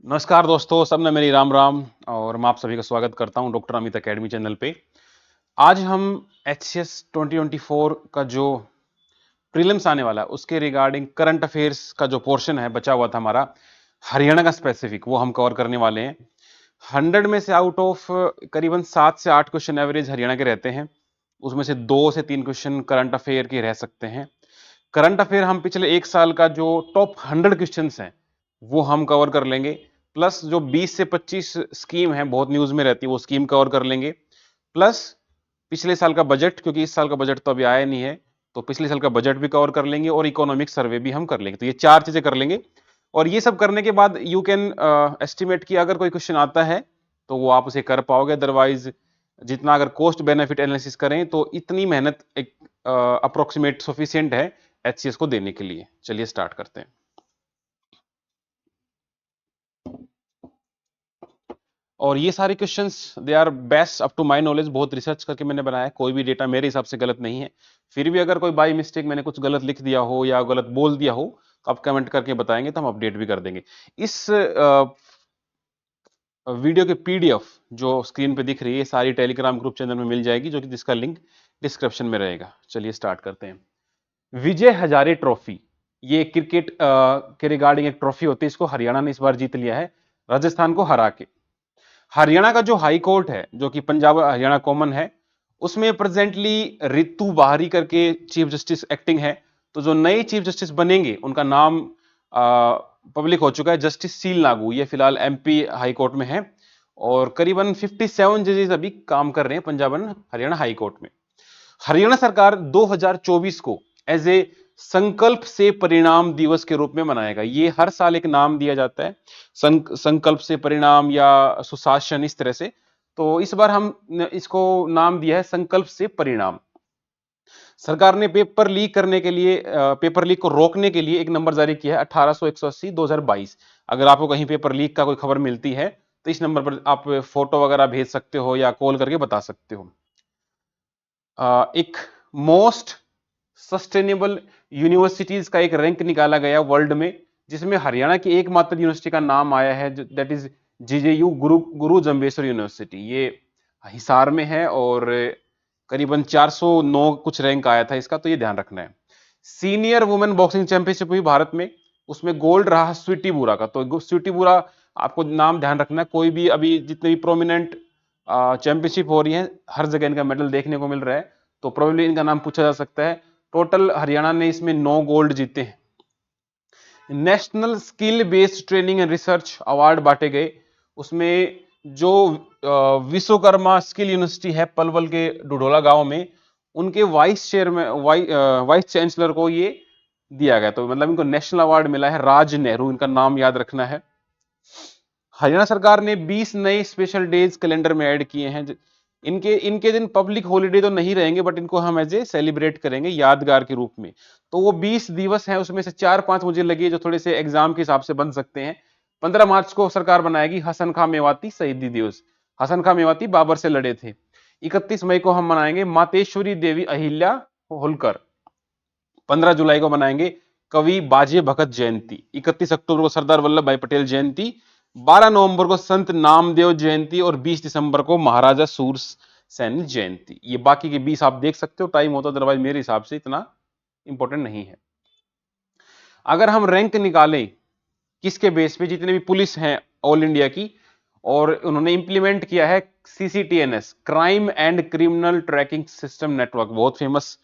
नमस्कार दोस्तों, सबने मेरी राम राम। और मैं आप सभी का स्वागत करता हूं डॉक्टर अमित अकेडमी चैनल पे। आज हम एचसीएस 2024 का जो प्रीलिम्स आने वाला है उसके रिगार्डिंग करंट अफेयर्स का जो पोर्शन है बचा हुआ था हमारा हरियाणा का स्पेसिफिक, वो हम कवर करने वाले हैं। 100 में से आउट ऑफ करीबन 7 से 8 क्वेश्चन एवरेज हरियाणा के रहते हैं। उसमें से 2 से 3 क्वेश्चन करंट अफेयर के रह सकते हैं। करंट अफेयर हम पिछले एक साल का जो टॉप 100 क्वेश्चन हैं वो हम कवर कर लेंगे। प्लस जो 20 से 25 स्कीम है बहुत न्यूज में रहती है वो स्कीम कवर कर लेंगे। प्लस पिछले साल का बजट, क्योंकि इस साल का बजट तो अभी आया नहीं है, तो पिछले साल का बजट भी कवर कर लेंगे और इकोनॉमिक सर्वे भी हम कर लेंगे। तो ये 4 चीजें कर लेंगे। और ये सब करने के बाद यू कैन एस्टिमेट कि अगर कोई क्वेश्चन आता है तो वो आप उसे कर पाओगे। अदरवाइज जितना अगर कॉस्ट बेनिफिट एनालिसिस करें तो इतनी मेहनत एक अप्रोक्सीमेट सफिशिएंट है एचसीएस को देने के लिए। चलिए स्टार्ट करते हैं। और ये सारे questions they are best up to my knowledge, बहुत रिसर्च करके मैंने बनाया है। कोई भी डेटा मेरे हिसाब से गलत नहीं है। फिर भी अगर कोई बाई मिस्टेक मैंने कुछ गलत लिख दिया हो या गलत बोल दिया हो तो आप कमेंट करके बताएंगे तो हम अपडेट भी कर देंगे। इस वीडियो के पीडीएफ जो स्क्रीन पे दिख रही है सारी टेलीग्राम ग्रुप चैनल में मिल जाएगी, जो कि जिसका लिंक डिस्क्रिप्शन में रहेगा। चलिए स्टार्ट करते हैं। विजय हजारे ट्रॉफी, ये क्रिकेट के रिगार्डिंग एक ट्रॉफी होती है। इसको हरियाणा ने इस बार जीत लिया है राजस्थान को हरा के। हरियाणा का जो हाई कोर्ट है, जो कि पंजाब हरियाणा कॉमन है, उसमें प्रेजेंटली रितु बाहरी करके चीफ जस्टिस एक्टिंग है। तो जो नए चीफ जस्टिस बनेंगे उनका नाम पब्लिक हो चुका है, जस्टिस सील नागू। ये फिलहाल एमपी हाई कोर्ट में है और करीबन 57 जजेस अभी काम कर रहे हैं Punjab and Haryana high court में। हरियाणा सरकार 2024 को एज ए संकल्प से परिणाम दिवस के रूप में मनाएगा। ये हर साल एक नाम दिया जाता है, संकल्प से परिणाम या सुशासन, इस तरह से। तो इस बार हम इसको नाम दिया है संकल्प से परिणाम। सरकार ने पेपर लीक करने के लिए, पेपर लीक को रोकने के लिए एक नंबर जारी किया है 1800-180-2022। अगर आपको कहीं पेपर लीक का कोई खबर मिलती है तो इस नंबर पर आप फोटो वगैरह भेज सकते हो या कॉल करके बता सकते हो। एक मोस्ट सस्टेनेबल यूनिवर्सिटीज का एक रैंक निकाला गया वर्ल्ड में, जिसमें हरियाणा की एकमात्र यूनिवर्सिटी का नाम आया है, that is GJU Guru Jambheshwar university. ये हिसार में है और करीबन 409 कुछ रैंक आया था इसका, तो ये ध्यान रखना है। सीनियर वुमेन बॉक्सिंग चैंपियनशिप हुई भारत में, उसमें गोल्ड रहा स्वीटी बुरा का। तो स्वीटी बुरा आपको नाम ध्यान रखना है। कोई भी अभी जितने भी प्रोमिनेंट चैंपियनशिप हो रही है हर जगह इनका मेडल देखने को मिल रहा है, तो प्रोबेबली इनका नाम पूछा जा सकता है। टोटल हरियाणा ने इसमें 9 गोल्ड जीते हैं। National skill based training and research award बांटे गए। उसमें जो विश्वकर्मा स्किल यूनिवर्सिटी है पलवल के डुडोला गांव में, उनके वाइस चेयरमैन वाइस चांसलर को ये दिया गया। तो मतलब इनको नेशनल अवार्ड मिला है। राज नेहरू इनका नाम याद रखना है। हरियाणा सरकार ने 20 नए स्पेशल डेज कैलेंडर में ऐड किए हैं। इनके इनके दिन पब्लिक हॉलीडे तो नहीं रहेंगे, बट इनको हम एज ए सेलिब्रेट करेंगे यादगार के रूप में। तो वो 20 दिवस हैं, उसमें से 4-5 मुझे लगे जो थोड़े से एग्जाम के हिसाब से बन सकते हैं। 15 मार्च को सरकार बनाएगी हसन खां मेवाती शहीदी दिवस। हसन खां मेवाती बाबर से लड़े थे। 31 मई को हम मनाएंगे मातेश्वरी देवी अहिल्या होलकर। 15 जुलाई को मनाएंगे कवि बाजे भगत जयंती। 31 अक्टूबर को सरदार वल्लभ भाई पटेल जयंती। 12 नवंबर को संत नामदेव जयंती और 20 दिसंबर को महाराजा सूरसेन जयंती। ये बाकी के 20 आप देख सकते हो, टाइम होता, अदरवाइज मेरे हिसाब से इतना इंपॉर्टेंट नहीं है। अगर हम रैंक निकालें किसके बेस पे, जितने भी पुलिस हैं ऑल इंडिया की, और उन्होंने इंप्लीमेंट किया है CCTNS, crime and criminal tracking system network, बहुत फेमस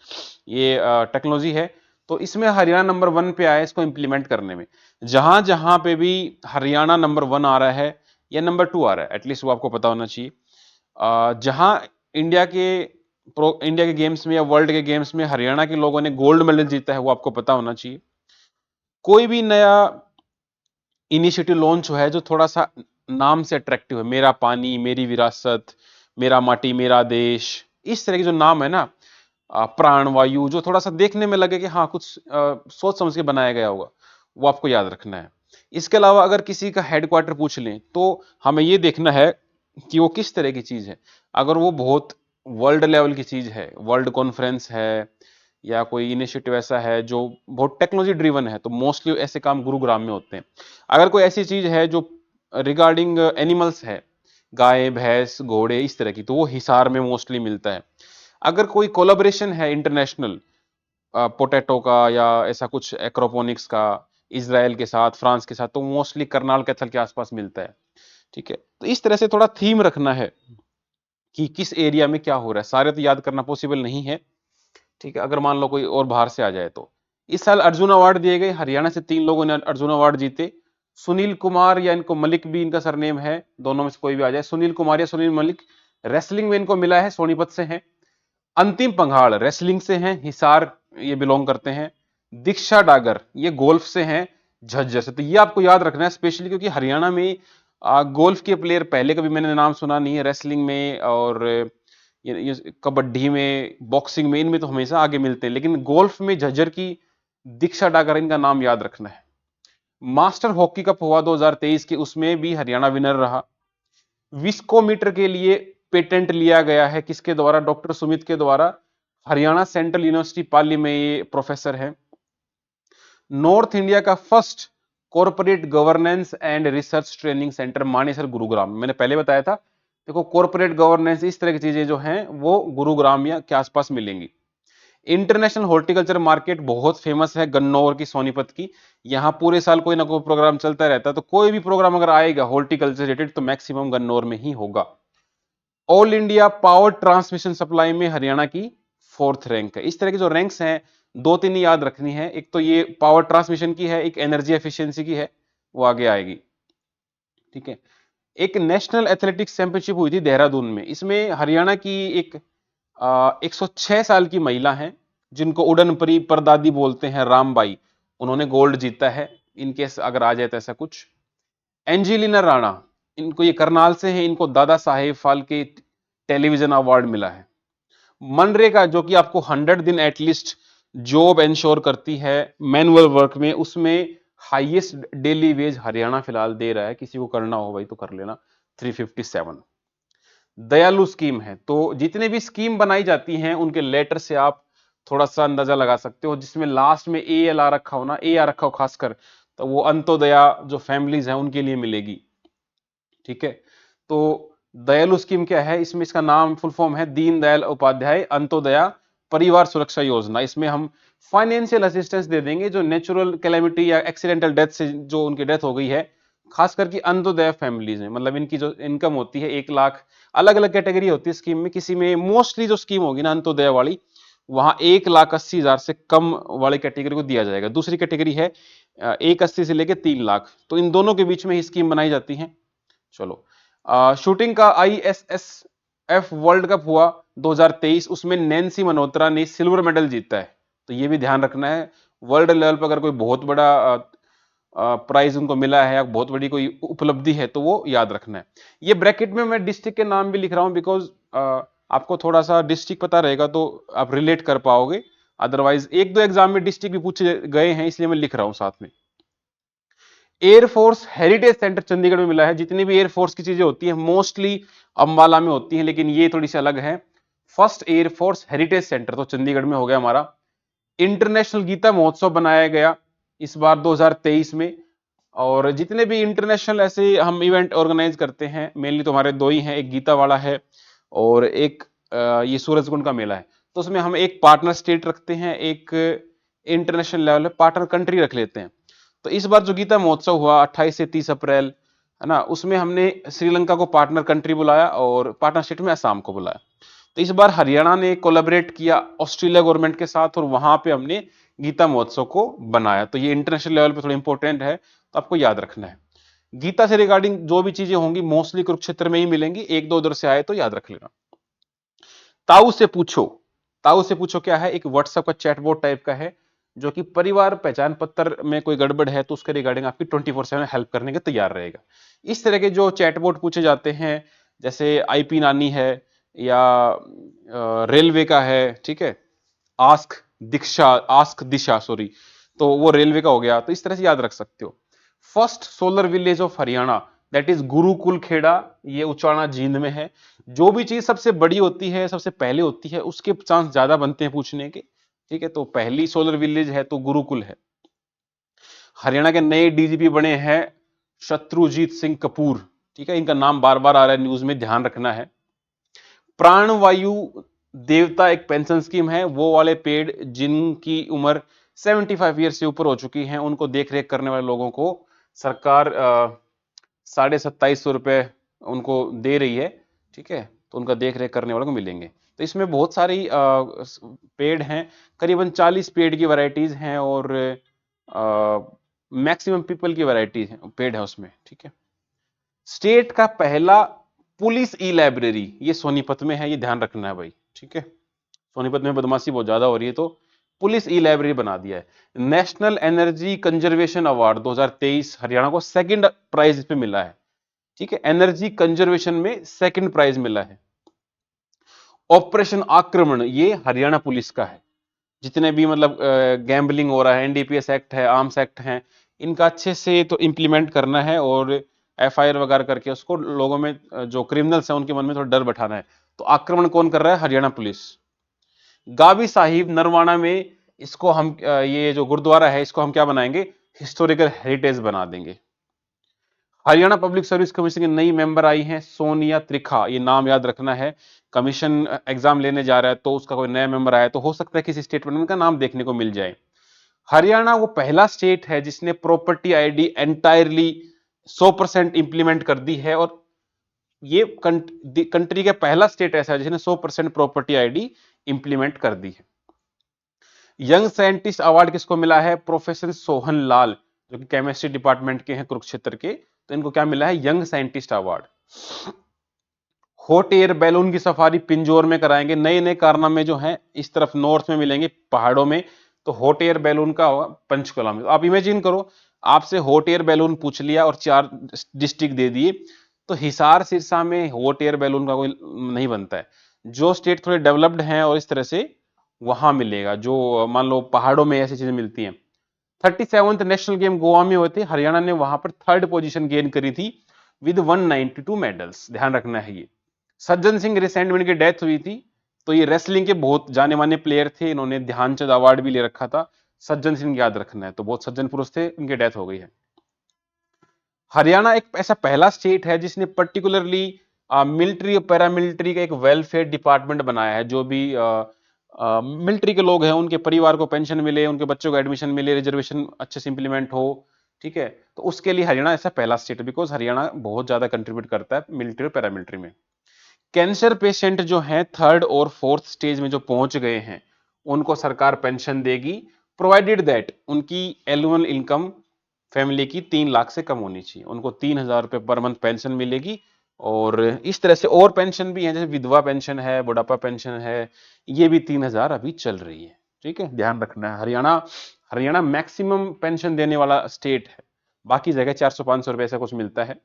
ये टेक्नोलॉजी है। तो इसमें हरियाणा नंबर 1 पे आया इसको इंप्लीमेंट करने में। जहां जहां पे भी हरियाणा नंबर 1 आ रहा है या नंबर 2 आ रहा है, एटलीस्ट वो आपको पता होना चाहिए। जहां इंडिया के इंडिया के गेम्स में या वर्ल्ड के गेम्स में हरियाणा के लोगों ने गोल्ड मेडल जीता है, वो आपको पता होना चाहिए। कोई भी नया इनिशिएटिव लॉन्च हुआ है जो थोड़ा सा नाम से अट्रैक्टिव है, मेरा पानी मेरी विरासत, मेरा माटी मेरा देश, इस तरह के जो नाम है ना, प्राण वायु, जो थोड़ा सा देखने में लगे कि हाँ कुछ सोच समझ के बनाया गया होगा, वो आपको याद रखना है। इसके अलावा अगर किसी का हेडक्वार्टर पूछ लें तो हमें ये देखना है कि वो किस तरह की चीज है। अगर वो बहुत वर्ल्ड लेवल की चीज है, वर्ल्ड कॉन्फ्रेंस है या कोई इनिशिएटिव ऐसा है जो बहुत टेक्नोलॉजी ड्रिवन है, तो मोस्टली ऐसे काम गुरुग्राम में होते हैं। अगर कोई ऐसी चीज है जो रिगार्डिंग एनिमल्स है, गाय भैंस घोड़े इस तरह की, तो वो हिसार में मोस्टली मिलता है। अगर कोई कोलाबोरेशन है इंटरनेशनल पोटैटो का या ऐसा कुछ एक्रोपोनिक्स का इजराइल के साथ फ्रांस के साथ, तो मोस्टली करनाल कैथल के आसपास मिलता है। ठीक है, तो इस तरह से थोड़ा थीम रखना है कि किस एरिया में क्या हो रहा है। सारे तो याद करना पॉसिबल नहीं है। ठीक है, अगर मान लो कोई और बाहर से आ जाए तो। इस साल अर्जुन अवार्ड दिए गए, हरियाणा से 3 लोगों ने अर्जुन अवार्ड जीते। सुनील कुमार या इनको मलिक भी इनका सरनेम है, दोनों में से कोई भी आ जाए, सुनील कुमार या सुनील मलिक, रेसलिंग में इनको मिला है, सोनीपत से हैं। अंतिम पंघाड़ रेसलिंग से हैं, हिसार ये बिलोंग करते हैं। दीक्षा डागर ये गोल्फ से हैं, झज्जर से। तो ये आपको याद रखना है स्पेशली, क्योंकि हरियाणा में गोल्फ के प्लेयर पहले कभी मैंने नाम सुना नहीं है, रेसलिंग में और ये कबड्डी में, बॉक्सिंग में, इनमें तो हमेशा आगे मिलते हैं, लेकिन गोल्फ में झज्जर की दीक्षा डागर, इनका नाम याद रखना है। मास्टर हॉकी कप हुआ 2023 के, उसमें भी हरियाणा विनर रहा। विस्कोमीटर के लिए पेटेंट लिया गया है, किसके द्वारा? डॉक्टर सुमित के द्वारा। हरियाणा सेंट्रल यूनिवर्सिटी पाली में ये प्रोफेसर है। नॉर्थ इंडिया का first corporate governance and research training centre Manesar Gurugram, मैंने पहले बताया था। देखो कॉर्पोरेट गवर्नेंस इस तरह की चीजें जो हैं वो गुरुग्राम या के आसपास मिलेंगी। इंटरनेशनल हॉर्टिकल्चर मार्केट बहुत फेमस है गन्नौर की, सोनीपत की। यहां पूरे साल कोई ना कोई प्रोग्राम चलता रहता है, तो कोई भी प्रोग्राम अगर आएगा हॉर्टिकल्चर रिलेटेड तो मैक्सिमम गन्नौर में ही होगा। All India power transmission supply में हरियाणा की 4th रैंक है। इस तरह के जो रैंक्स हैं, 2-3 ही याद रखनी है। एक तो ये पावर ट्रांसमिशन की है, एक एनर्जी एफिशिएंसी की है, वो आगे आएगी। ठीक है, एक नेशनल एथलेटिक्स चैंपियनशिप हुई थी देहरादून में, इसमें हरियाणा की एक 106 साल की महिला है, जिनको उड़न परी परदादी बोलते हैं, रामबाई, उन्होंने गोल्ड जीता है। इनकेस अगर आ जाए तो ऐसा कुछ। एंजेलिना राणा, इनको ये करनाल से है, इनको दादा साहेब फाल्के टेलीविजन अवार्ड मिला है। मनरेगा जो कि आपको 100 दिन एटलीस्ट जॉब इंश्योर करती है मैनुअल वर्क में, उसमें हाईएस्ट डेली वेज हरियाणा फिलहाल दे रहा है। किसी को करना हो भाई तो कर लेना, 357। दयालु स्कीम है, तो जितने भी स्कीम बनाई जाती हैं उनके लेटर से आप थोड़ा सा अंदाजा लगा सकते हो, जिसमें लास्ट में ए एल आ रखा हो ना, ए आ रखा हो खासकर, तो वो अंत्योदया जो फैमिलीज हैं उनके लिए मिलेगी। ठीक है, तो दयालु स्कीम क्या है? इसमें इसका नाम फुल फॉर्म है दीनदयाल उपाध्याय अंत्योदया परिवार सुरक्षा योजना। इसमें हम फाइनेंशियल असिस्टेंस दे देंगे जो नेचुरल कैलेमिटी या एक्सीडेंटल डेथ से जो उनकी डेथ हो गई है, खास करके अंत्योदय फैमिलीज में, मतलब इनकी जो इनकम होती है 1 लाख, अलग अलग कैटेगरी होती है स्कीम में। किसी में मोस्टली जो स्कीम होगी ना अंत्योदय वाली, वहां 1,80,000 से कम वाली कैटेगरी को दिया जाएगा। दूसरी कैटेगरी है 1,80 से लेके 3 लाख, तो इन दोनों के बीच में ही स्कीम बनाई जाती है। चलो, शूटिंग का ISSF वर्ल्ड कप हुआ 2023, उसमें नैन्सी मल्होत्रा ने सिल्वर मेडल जीता है। तो ये भी ध्यान रखना है, वर्ल्ड लेवल पर अगर कोई बहुत बड़ा प्राइज उनको मिला है या बहुत बड़ी कोई उपलब्धि है तो वो याद रखना है। ये ब्रैकेट में मैं डिस्ट्रिक्ट के नाम भी लिख रहा हूं, बिकॉज आपको थोड़ा सा डिस्ट्रिक्ट पता रहेगा तो आप रिलेट कर पाओगे। अदरवाइज 1-2 एग्जाम में डिस्ट्रिक्ट भी पूछे गए हैं, इसलिए मैं लिख रहा हूं साथ में। एयरफोर्स हेरिटेज सेंटर चंडीगढ़ में मिला है। जितनी भी एयरफोर्स की चीजें होती हैं मोस्टली अंबाला में होती हैं, लेकिन ये थोड़ी सी अलग है। फर्स्ट एयरफोर्स हेरिटेज सेंटर तो चंडीगढ़ में हो गया हमारा। इंटरनेशनल गीता महोत्सव बनाया गया इस बार 2023 में। और जितने भी इंटरनेशनल ऐसे हम इवेंट ऑर्गेनाइज करते हैं, मेनली तो हमारे 2 ही हैं, एक गीता वाला है और एक ये सूरजकुंड का मेला है। तो उसमें हम एक पार्टनर स्टेट रखते हैं, एक इंटरनेशनल लेवल पे पार्टनर कंट्री रख लेते हैं। तो इस बार जो गीता महोत्सव हुआ 28 से 30 अप्रैल, है ना, उसमें हमने श्रीलंका को पार्टनर कंट्री बुलाया और पार्टनर स्टेट में असम को बुलाया। तो इस बार हरियाणा ने कोलैबोरेट किया ऑस्ट्रेलिया गवर्नमेंट के साथ और वहां पे हमने गीता महोत्सव को बनाया। तो ये इंटरनेशनल लेवल पे थोड़ा इंपॉर्टेंट है, तो आपको याद रखना है। गीता से रिगार्डिंग जो भी चीजें होंगी मोस्टली कुरुक्षेत्र में ही मिलेंगी, 1-2 उधर से आए तो याद रख लेना। ताऊ से पूछो, ताऊ से पूछो क्या है? एक व्हाट्सएप का चैटबॉट टाइप का है, जो कि परिवार पहचान पत्र में कोई गड़बड़ है तो उसके रिगार्डिंग आपकी 24/7 हेल्प करने के तैयार रहेगा। इस तरह के जो चैटबॉट पूछे जाते हैं, जैसे आईपी नानी है या रेलवे का है, ठीक है, आस्क दिशा सॉरी, तो वो रेलवे का हो गया। तो इस तरह से याद रख सकते हो। First solar village of Haryana that is Gurukul Kheda, ये उचाना जींद में है। जो भी चीज सबसे बड़ी होती है, सबसे पहले होती है, उसके चांस ज्यादा बनते हैं पूछने के। ठीक है, तो पहली सोलर विलेज है तो गुरुकुल है। हरियाणा के नए डीजीपी बने हैं शत्रुजीत सिंह कपूर, ठीक है, इनका नाम बार बार आ रहा है न्यूज में, ध्यान रखना है। प्राणवायु देवता एक पेंशन स्कीम है, वो वाले पेड़ जिनकी उम्र 75 ईयर से ऊपर हो चुकी है, उनको देख रेख करने वाले लोगों को सरकार 2750 रुपए उनको दे रही है, ठीक है, तो उनका देख रेख करने वालों को मिलेंगे। तो इसमें बहुत सारी पेड़ हैं, करीबन 40 पेड़ की वैरायटीज हैं, और मैक्सिमम पीपल की वैरायटी है, पेड़ है उसमें, ठीक है। स्टेट का पहला पुलिस ई लाइब्रेरी ये सोनीपत में है, ये ध्यान रखना है भाई, ठीक है। सोनीपत में बदमाशी बहुत ज्यादा हो रही है, तो पुलिस ई लाइब्रेरी बना दिया है। National energy conservation award 2023 Haryana को सेकंड प्राइज इस पे मिला है, ठीक है, एनर्जी कंजर्वेशन में सेकंड प्राइज मिला है। ऑपरेशन आक्रमण ये हरियाणा पुलिस का है, जितने भी मतलब गैम्बलिंग हो रहा है, एनडीपीएस एक्ट है, आर्म्स एक्ट है, इनका अच्छे से तो इंप्लीमेंट करना है, और एफआईआर वगैरह करके उसको लोगों में जो क्रिमिनल्स हैं उनके मन में थोड़ा डर बैठाना है। तो आक्रमण कौन कर रहा है? हरियाणा पुलिस। गावी साहिब नरवाना में इसको हम ये जो गुरुद्वारा है इसको हम क्या बनाएंगे? हिस्टोरिकल हेरिटेज बना देंगे। हरियाणा पब्लिक सर्विस कमीशन की नई मेंबर आई हैं सोनिया त्रिखा, ये नाम याद रखना है। कमीशन एग्जाम लेने जा रहा है तो उसका कोई नया मेंबर आया तो हो सकता है किसी स्टेट में उनका नाम देखने को मिल जाए। हरियाणा वो पहला स्टेट है जिसने प्रॉपर्टी आईडी एंटायरली 100% इंप्लीमेंट कर दी है, और ये कंट्री का पहला स्टेट ऐसा है जिसने 100% प्रॉपर्टी आईडी इंप्लीमेंट कर दी है। यंग साइंटिस्ट अवार्ड किसको मिला है? प्रोफेसर सोहन लाल, जो कि केमिस्ट्री डिपार्टमेंट के हैं कुरुक्षेत्र के, तो इनको क्या मिला है? Young scientist award. Hot air balloon की सफारी पिंजौर में कराएंगे। नए नए कारनामे जो हैं इस तरफ नॉर्थ में मिलेंगे पहाड़ों में, तो हॉट एयर बैलून का होगा पंचकुला में। तो आप इमेजिन करो, आपसे हॉट एयर बैलून पूछ लिया और 4 डिस्ट्रिक्ट दे दिए, तो हिसार सिरसा में हॉट एयर बैलून का कोई नहीं बनता है। जो स्टेट थोड़े डेवलप्ड हैं और इस तरह से वहां मिलेगा, जो मान लो पहाड़ों में ऐसी चीजें मिलती हैं। 37th नेशनल गेम गोवा में हुए थे, हरियाणा ने वहां पर थर्ड पोजीशन गेन करी थी विद 192 मेडल्स, ध्यान रखना है ये। सज्जन सिंह रिसेंट में इनकी डेथ हुई थी, तो ये रेसलिंग के बहुत जाने माने प्लेयर थे, इन्होंने ध्यानचंद अवार्ड भी ले रखा था। सज्जन सिंह याद रखना है, तो बहुत सज्जन पुरुष थे, इनकी डेथ हो गई है। हरियाणा एक ऐसा पहला स्टेट है जिसने पर्टिकुलरली मिलिट्री और पैरामिलिट्री का एक वेलफेयर डिपार्टमेंट बनाया है। जो भी मिलिट्री के लोग हैं उनके परिवार को पेंशन मिले, उनके बच्चों को एडमिशन मिले, रिजर्वेशन अच्छे से इंप्लीमेंट हो, ठीक है। तो उसके लिए हरियाणा ऐसा पहला स्टेट है, बिकॉज हरियाणा बहुत ज्यादा कंट्रीब्यूट करता है मिलिट्री और पैरामिलिट्री में। कैंसर पेशेंट जो हैं थर्ड और फोर्थ स्टेज में जो पहुंच गए हैं, उनको सरकार पेंशन देगी, प्रोवाइडेड दैट उनकी एनुअल इनकम फैमिली की 3 लाख से कम होनी चाहिए। उनको 3000 रुपए पर मंथ पेंशन मिलेगी। और इस तरह से और पेंशन भी है, जैसे विधवा पेंशन है, बुढ़ापा पेंशन है, ये भी 3000 अभी चल रही है, ठीक है, ध्यान रखना है। हरियाणा हरियाणा मैक्सिमम पेंशन देने वाला स्टेट है, बाकी जगह 400-500 रुपए ऐसा कुछ मिलता है।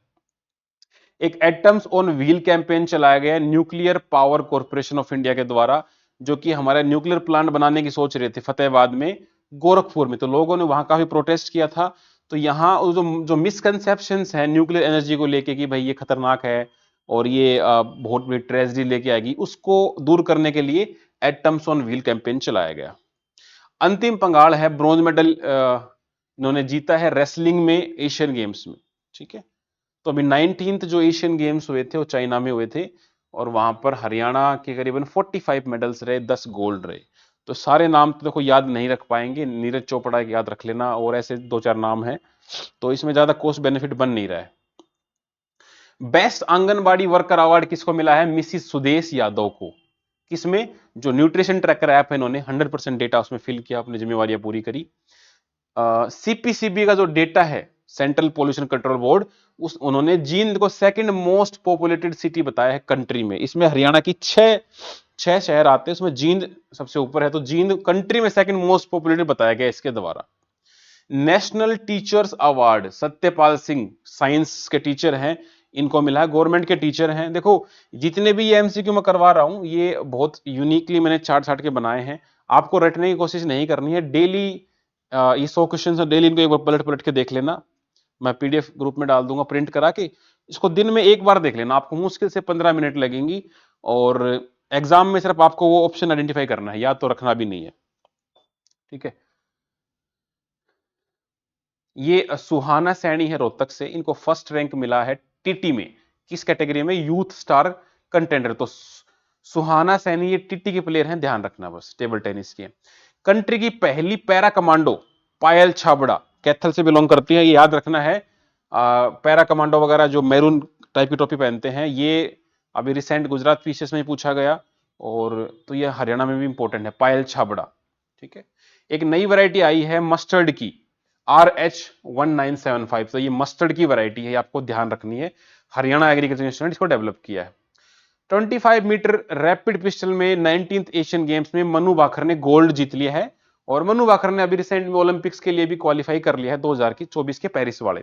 एक एटम्स ऑन व्हील कैंपेन चलाया गया nuclear power corporation of India के द्वारा, जो कि हमारे न्यूक्लियर प्लांट बनाने की सोच रहे थे फतेहाबाद में, गोरखपुर में, तो लोगों ने वहां काफी प्रोटेस्ट किया था। तो यहाँ जो जो मिसकंसेप्शंस हैं न्यूक्लियर एनर्जी को लेके कि भाई ये खतरनाक है और ये बहुत बड़ी ट्रेजेडी लेके आएगी, उसको दूर करने के लिए एटम्स ऑन व्हील कैंपेन चलाया गया। अंतिम पंगाल है, ब्रॉन्ज मेडल इन्होंने जीता है रेसलिंग में एशियन गेम्स में, ठीक है। तो अभी 19th जो एशियन गेम्स हुए थे वो चाइना में हुए थे, और वहां पर हरियाणा के करीबन 45 मेडल्स रहे, 10 गोल्ड रहे। तो सारे नाम तो देखो याद नहीं रख पाएंगे, नीरज चोपड़ा याद रख लेना, और ऐसे 2-4 नाम हैं, तो इसमें ज्यादा कोस्ट बेनिफिट बन नहीं रहा है। बेस्ट आंगनबाड़ी वर्कर अवार्ड किसको मिला है? मिसिस सुदेश यादव को। किसमें? जो न्यूट्रिशन ट्रैकर ऐप है, इन्होंने 100% डेटा उसमें फिल किया, अपनी जिम्मेवारियां पूरी करी। सीपीसीबी का जो डेटा है, सेंट्रल पोल्यूशन कंट्रोल बोर्ड, उस उन्होंने जींद को सेकंड मोस्ट पॉपुलेटेड सिटी बताया है कंट्री में। इसमें हरियाणा की छह शहर आते हैं, उसमें जींद सबसे ऊपर है, तो जींद कंट्री में सेकंड मोस्ट पॉपुलेटेड बताया गया इसके द्वारा। National teachers award Satyapal Singh, science के टीचर हैं, इनको मिला है, गवर्नमेंट के टीचर हैं। देखो जितने भी ये एमसीक्यू मैं करवा रहा हूं, ये बहुत यूनिकली मैंने चार्ट छाट के बनाए हैं, आपको रटने की कोशिश नहीं करनी है। डेली ये 100 क्वेश्चन है, डेली इनको एक बार पलट पलट के देख लेना, मैं पीडीएफ ग्रुप में डाल दूंगा प्रिंट करा के। इसको दिन में एक बार देख लेना, आपको मुश्किल से 15 मिनट लगेंगी, और एग्जाम में सिर्फ आपको वो ऑप्शन आइडेंटिफाई करना है, याद तो रखना भी नहीं है, ठीक है। ये सुहाना सैनी है रोहतक से, इनको फर्स्ट रैंक मिला है टीटी में। किस कैटेगरी में? Youth star contender. तो सुहाना सैनी ये टीटी के प्लेयर हैं, ध्यान रखना बस, टेबल टेनिस के। कंट्री की पहली पैरा कमांडो पायल छाबड़ा कैथल से बिलोंग करती है, ये याद रखना है। पैरा कमांडो वगैरह जो मैरून टाइप की टोपी पहनते हैं, ये अभी रिसेंट गुजरात पीसीएस में पूछा गया, और तो ये हरियाणा में भी इंपॉर्टेंट है, पायल छाबड़ा। ठीक है। एक नई वैरायटी आई है मस्टर्ड की, RH1975। तो ये मस्टर्ड की वैरायटी है, आपको ध्यान रखनी है। हरियाणा एग्रीकल्चर इंस्टीट्यूट इसको डेवलप किया है। 25 मीटर रैपिड पिस्टल में 19th एशियन गेम्स में मनु भाकर ने गोल्ड जीत लिया है, और मनु भाकर ने अभी रिसेंट में ओलंपिक्स के लिए भी क्वालिफाई कर लिया है 2024 के पेरिस वाले।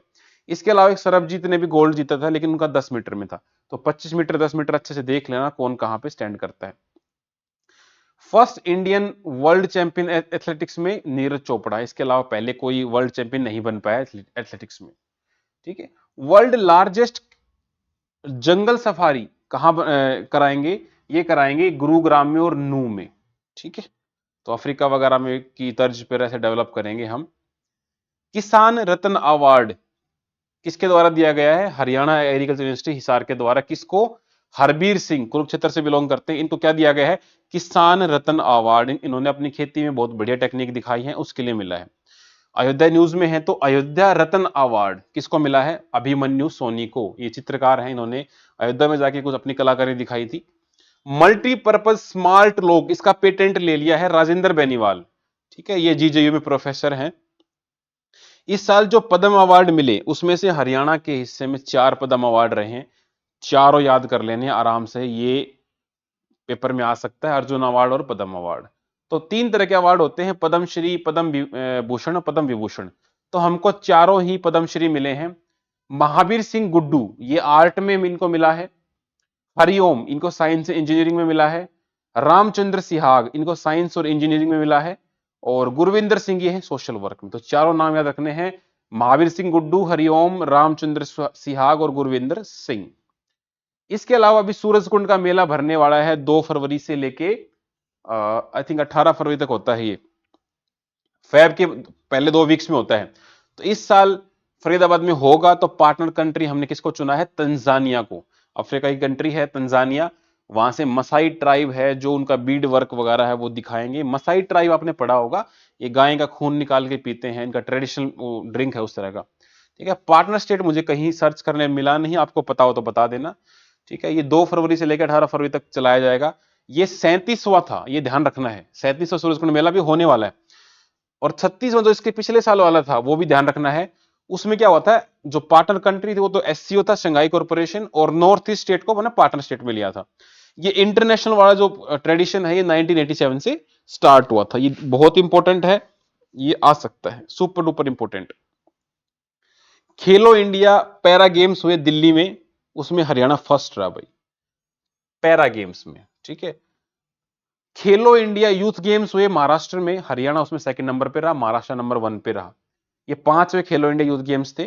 इसके अलावा एक सरबजीत ने भी गोल्ड जीता था, लेकिन उनका 10 मीटर में था। तो 25 मीटर 10 मीटर अच्छे से देख लेना कौन कहां पे स्टैंड करता है। First Indian world champion athletics में नीरज चोपड़ा, इसके अलावा पहले कोई वर्ल्ड चैंपियन नहीं बन पाया एथलेटिक्स में। ठीक है। वर्ल्ड लार्जेस्ट जंगल सफारी कहां कराएंगे? ये कराएंगे गुरुग्राम में और नू में। ठीक है। तो अफ्रीका वगैरह में की तर्ज पर ऐसे डेवलप करेंगे हम। किसान रत्न अवार्ड किसके द्वारा दिया गया है? हरियाणा एग्रीकल्चर यूनिवर्सिटी हिसार के द्वारा। किसको? हरबीर सिंह, कुरुक्षेत्र से बिलोंग करते हैं, इनको क्या दिया गया है? किसान रत्न अवार्ड। इन्होंने अपनी खेती में बहुत बढ़िया टेक्निक दिखाई है, उसके लिए मिला है। अयोध्या न्यूज में है तो अयोध्या रत्न अवार्ड किसको मिला है? अभिमन्यु सोनी को। ये चित्रकार हैं, इन्होंने अयोध्या में जाके कुछ अपनी कलाकारी दिखाई थी। मल्टीपर्पज स्मार्ट लॉक, इसका पेटेंट ले लिया है राजेंद्र बेनीवाल। ठीक है। ये जीजेयू में प्रोफेसर हैं। इस साल जो पद्म अवार्ड मिले उसमें से हरियाणा के हिस्से में 4 पद्म अवार्ड रहे हैं। चारों याद कर लेने आराम से, ये पेपर में आ सकता है, अर्जुन अवार्ड और पद्म अवार्ड। तो 3 तरह के अवार्ड होते हैं, पद्म श्री, पद्म भूषण और पद्म विभूषण। तो हमको चारों ही पद्म श्री मिले हैं। महावीर सिंह गुड्डू, ये आर्ट में इनको मिला है। हरिओम, इनको साइंस इंजीनियरिंग में मिला है। रामचंद्र सिहाग, इनको साइंस और इंजीनियरिंग में मिला है। और गुरविंदर सिंह, ये है सोशल वर्क में। तो चारों नाम याद रखने हैं, महावीर सिंह गुड्डू, हरिओम, रामचंद्र सिहाग और गुरविंदर सिंह। इसके अलावा अभी सूरजकुंड का मेला भरने वाला है 2 फरवरी से लेके आई थिंक 18 फरवरी तक होता है। ये फेब के पहले 2 वीक्स में होता है। तो इस साल फरीदाबाद में होगा। तो पार्टनर कंट्री हमने किसको चुना है? तंजानिया को। अफ्रीका की कंट्री है तंजानिया, वहां से मसाई ट्राइब है, जो उनका बीड वर्क वगैरह है वो दिखाएंगे। मसाई ट्राइब आपने पढ़ा होगा, ये गाय का खून निकाल के पीते हैं, इनका ट्रेडिशनल ड्रिंक है उस तरह का। ठीक है। पार्टनर स्टेट मुझे कहीं सर्च करने मिला नहीं, आपको पता हो तो बता देना। ठीक है। ये 2 फरवरी से लेकर 18 फरवरी तक चलाया जाएगा। ये 37वां था, ये ध्यान रखना है। 37वां सूरजकुंड मेला भी होने वाला है। और 36वां जो इसके पिछले साल वाला था वो भी ध्यान रखना है। उसमें क्या हुआ था, जो पार्टनर कंट्री थी वो तो एससीओ था, शंघाई कॉर्पोरेशन, और नॉर्थ ईस्ट स्टेट को मैंने पार्टनर स्टेट में लिया था। ये इंटरनेशनल वाला जो ट्रेडिशन है, ये 1987 से स्टार्ट हुआ था। ये बहुत इंपॉर्टेंट है, ये आ सकता है, सुपर डुपर इंपॉर्टेंट। खेलो इंडिया पैरा गेम्स हुए दिल्ली में, उसमें हरियाणा फर्स्ट रहा भाई, पैरा गेम्स में। ठीक है। खेलो इंडिया यूथ गेम्स हुए महाराष्ट्र में, हरियाणा उसमें सेकंड नंबर पे रहा, महाराष्ट्र नंबर 1 पे रहा। ये 5वें खेलो इंडिया यूथ गेम्स थे।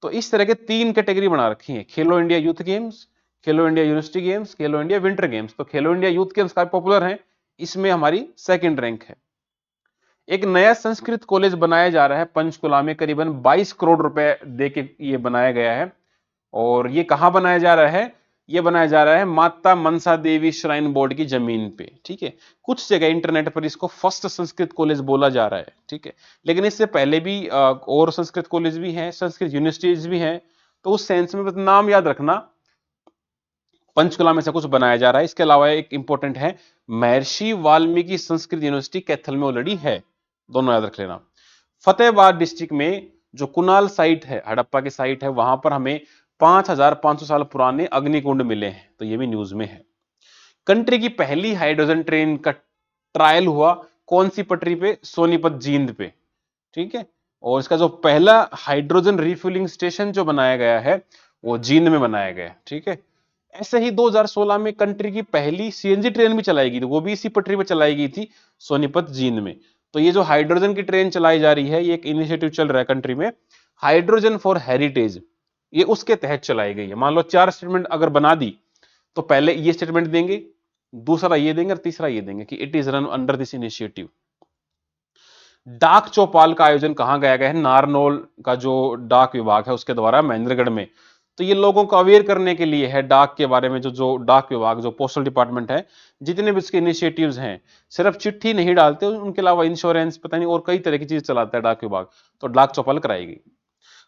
तो इस तरह के 3 कैटेगरी बना रखी है, खेलो इंडिया यूथ गेम्स, खेलो इंडिया यूनिवर्सिटी गेम्स, खेलो इंडिया विंटर गेम्स। तो खेलो इंडिया यूथ गेम्स काफी पॉपुलर है, इसमें हमारी सेकंड रैंक है। एक नया संस्कृत कॉलेज बनाया जा रहा है पंचकुला में, करीबन 22 करोड़ रुपए देके ये बनाया गया है। और ये कहां बनाया जा रहा है? ये बनाया जा रहा है माता मनसा देवी श्राइन बोर्ड की जमीन पे। ठीक है। कुछ जगह इंटरनेट पर इसको फर्स्ट संस्कृत कॉलेज बोला जा रहा है। ठीक है। लेकिन इससे पहले भी और संस्कृत कॉलेज भी हैं, संस्कृत यूनिवर्सिटीज भी हैं। तो उस सेंस में नाम याद रखना, पंचकुला में से कुछ बनाया जा रहा है। इसके अलावा एक इंपॉर्टेंट है, महर्षि वाल्मीकि संस्कृत यूनिवर्सिटी कैथल में ऑलरेडी है, दोनों याद रख लेना। फतेहाबाद डिस्ट्रिक्ट में जो कुनाल साइट है, हड़प्पा की साइट है, वहां पर हमें 5500 साल पुराने अग्निकुंड मिले हैं। तो ये भी न्यूज में है। कंट्री की पहली हाइड्रोजन ट्रेन का ट्रायल हुआ कौन सी पटरी पे? सोनीपत जींद पे। ठीक है। और इसका जो पहला हाइड्रोजन रिफ्यूलिंग स्टेशन जो बनाया गया है वो जींद में बनाया गया है। ठीक है। ऐसे ही 2016 में कंट्री की पहली सीएनजी ट्रेन भी चलाई गई थी, वो भी इसी पटरी पर चलाई गई थी, सोनीपत जींद में। तो ये जो हाइड्रोजन की ट्रेन चलाई जा रही है, ये एक इनिशिएटिव चल रहा है कंट्री में, हाइड्रोजन फॉर हेरिटेज, ये उसके तहत चलाई गई है। मान लो 4 स्टेटमेंट अगर बना दी, तो पहले ये स्टेटमेंट देंगे, दूसरा ये देंगे और तीसरा ये देंगे कि it is run under this initiative. डाक चौपाल का आयोजन कहां गया गया है? नारनौल का जो डाक विभाग है उसके द्वारा महेंद्रगढ़ में। तो ये लोगों को अवेयर करने के लिए है डाक के बारे में। जो जो डाक विभाग जो पोस्टल डिपार्टमेंट है, जितने भी उसके इनिशिएटिव्स हैं, सिर्फ चिट्ठी नहीं डालते, उनके अलावा इंश्योरेंस पता नहीं और कई तरह की चीज चलाता है डाक विभाग। तो डाक चौपाल कराई गई।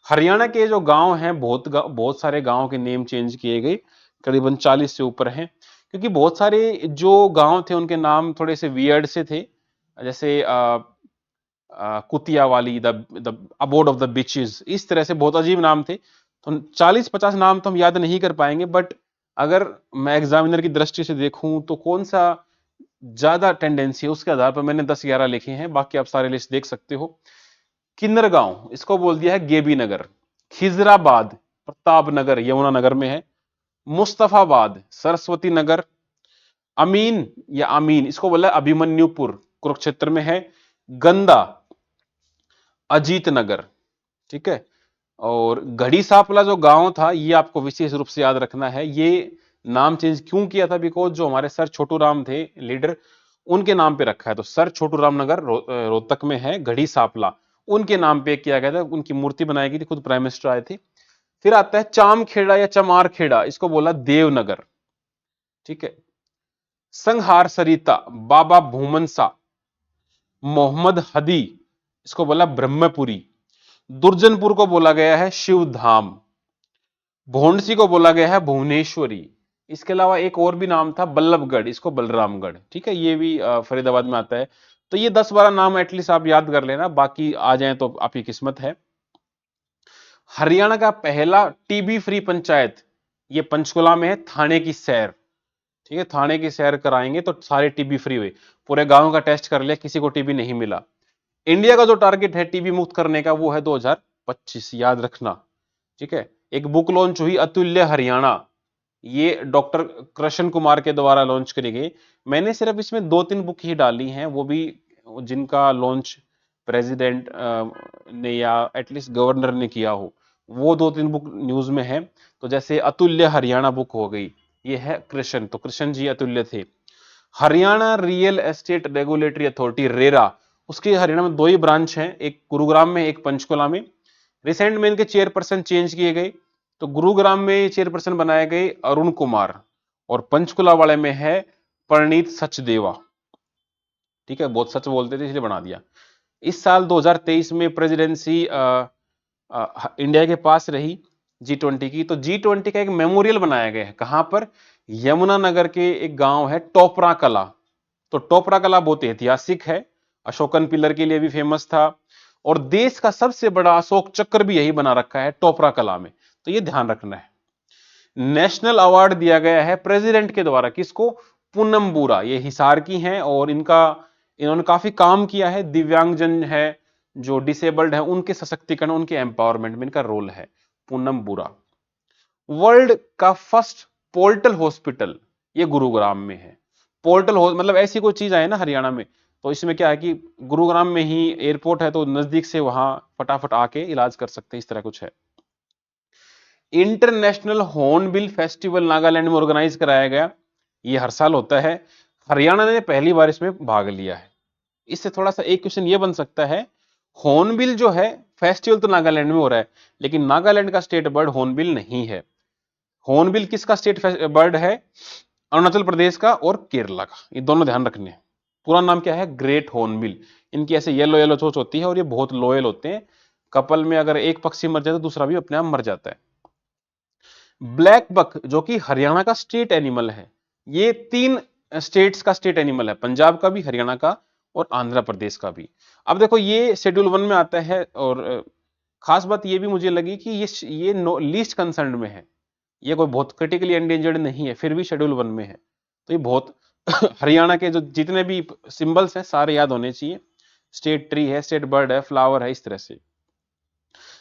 हरियाणा के जो गांव हैं, बहुत सारे गांव के नेम चेंज किए गए, करीबन 40 से ऊपर हैं, क्योंकि बहुत सारे जो गांव थे उनके नाम थोड़े से वियर्ड से थे। जैसे कुतिया वाली, the abode of the beaches, इस तरह से बहुत अजीब नाम थे। तो 40-50 नाम तो हम याद नहीं कर पाएंगे, बट अगर मैं एग्जामिनर की दृष्टि से देखूं तो कौन सा ज्यादा टेंडेंसी है उसके आधार पर मैंने 10-11 लिखे हैं, बाकी आप सारे लिस्ट देख सकते हो। किन्नर गांव, इसको बोल दिया है गेबी नगर। खिजराबाद प्रताप नगर यमुना नगर में है। मुस्तफाबाद सरस्वती नगर। अमीन या अमीन, इसको बोला अभिमन्युपुर, कुरुक्षेत्र में है। गंदा अजीत नगर, ठीक है। और घड़ी सापला जो गांव था, ये आपको विशेष रूप से याद रखना है। ये नाम चेंज क्यों किया था? बिकॉज जो हमारे सर छोटू राम थे लीडर, उनके नाम पे रखा है। तो सर छोटू राम नगर रोहतक में है। घड़ी सापला उनके नाम पे किया गया था, उनकी मूर्ति बनाई गई थी, खुद प्राइम मिनिस्टर आए थे। फिर आता है चामखेड़ा या चमार खेड़ा, इसको बोला देवनगर, ठीक है। संहार सरिता बाबा भूमनसा मोहम्मद हदी, इसको बोला ब्रह्मपुरी। दुर्जनपुर को बोला गया है शिवधाम। भोंडसी को बोला गया है भुवनेश्वरी। इसके अलावा एक और भी नाम था बल्लभगढ़, इसको बलरामगढ़, ठीक है। ये भी फरीदाबाद में आता है। तो ये 10-12 नाम एटलीस्ट आप याद कर लेना, बाकी आ जाए तो आपकी किस्मत है। हरियाणा का पहला टीबी फ्री पंचायत, ये पंचकुला में है। थाने की सैर, ठीक है, थाने की सैर कराएंगे तो सारे टीबी फ्री हुए। पूरे गांव का टेस्ट कर लिया, किसी को टीबी नहीं मिला। इंडिया का जो टारगेट है टीबी मुक्त करने का, वो है 2025, याद रखना, ठीक है। एक बुक लॉन्च हुई अतुल्य हरियाणा, ये डॉक्टर कृष्ण कुमार के द्वारा लॉन्च करी गई। मैंने सिर्फ इसमें 2-3 बुक ही डाली हैं, वो भी जिनका लॉन्च प्रेसिडेंट ने या एटलीस्ट गवर्नर ने किया हो, वो 2-3 बुक न्यूज में है। तो जैसे अतुल्य हरियाणा बुक हो गई, ये है कृष्ण, तो कृष्ण जी अतुल्य थे। Haryana real estate regulatory authority RERA, उसके हरियाणा में 2 ही ब्रांच हैं, एक गुरुग्राम में, एक पंचकुला में। रिसेंट में इनके चेयरपर्सन चेंज किए गए। तो गुरुग्राम में चेयरपर्सन बनाए गए अरुण कुमार, और पंचकुला वाले में है परनीत सचदेवा, ठीक है। बहुत सच बोलते थे इसलिए बना दिया। इस साल 2023 में प्रेसिडेंसी इंडिया के पास रही G20 की। तो G20 का एक मेमोरियल बनाया गया है, कहां पर? यमुना नगर के एक गांव है टोपरा कला। तो टोपरा कला बहुत ऐतिहासिक है, अशोकन पिलर के लिए भी फेमस था, और देश का सबसे बड़ा अशोक चक्र भी यही बना रखा है टोपरा कला में। तो ये ध्यान रखना है। नेशनल अवार्ड दिया गया है प्रेसिडेंट के द्वारा, किसको? पूनम बोरा, ये हिसार की हैं और इन्होंने काफी काम किया है। दिव्यांगजन है, जो डिसेबल्ड है, उनके सशक्तिकरण, उनके एम्पावरमेंट में इनका रोल है। पूनम बोरा। वर्ल्ड का फर्स्ट पोर्टल हॉस्पिटल, ये गुरुग्राम में है। पोर्टल मतलब ऐसी कोई चीज आए ना हरियाणा में, तो इसमें क्या है कि गुरुग्राम में ही एयरपोर्ट है, तो नजदीक से वहां फटाफट आके इलाज कर सकते हैं, इस तरह कुछ है। इंटरनेशनल हॉर्नबिल फेस्टिवल नागालैंड में ऑर्गेनाइज कराया गया, ये हर साल होता है। हरियाणा ने पहली बार इसमें भाग लिया है। इससे थोड़ा सा एक क्वेश्चन ये बन सकता है, हॉर्नबिल जो है फेस्टिवल तो नागालैंड में हो रहा है, लेकिन नागालैंड का स्टेट बर्ड हॉर्नबिल नहीं है। हॉर्नबिल किसका स्टेट बर्ड है? अरुणाचल प्रदेश का और केरला का, ये दोनों ध्यान रखने हैं। पूरा नाम क्या है? Great hornbill. इनकी ऐसे येलो येलो चोंच होती है और ये बहुत लॉयल होते हैं। कपल में अगर एक पक्षी मर जाए तो दूसरा भी अपने आप मर जाता है। ब्लैक बक, जो कि हरियाणा का स्टेट एनिमल है, ये 3 स्टेट्स का स्टेट एनिमल है, पंजाब का भी, हरियाणा का और आंध्र प्रदेश का भी। अब देखो ये शेड्यूल 1 में आता है, और खास बात ये भी मुझे लगी कि ये लीस्ट कंसर्न में है, ये कोई बहुत क्रिटिकली एंडेंजर्ड नहीं है, फिर भी शेड्यूल 1 में है। तो ये बहुत हरियाणा के जो जितने भी सिंबल्स हैं सारे याद होने चाहिए। स्टेट ट्री है, स्टेट बर्ड है, फ्लावर है, इस तरह से।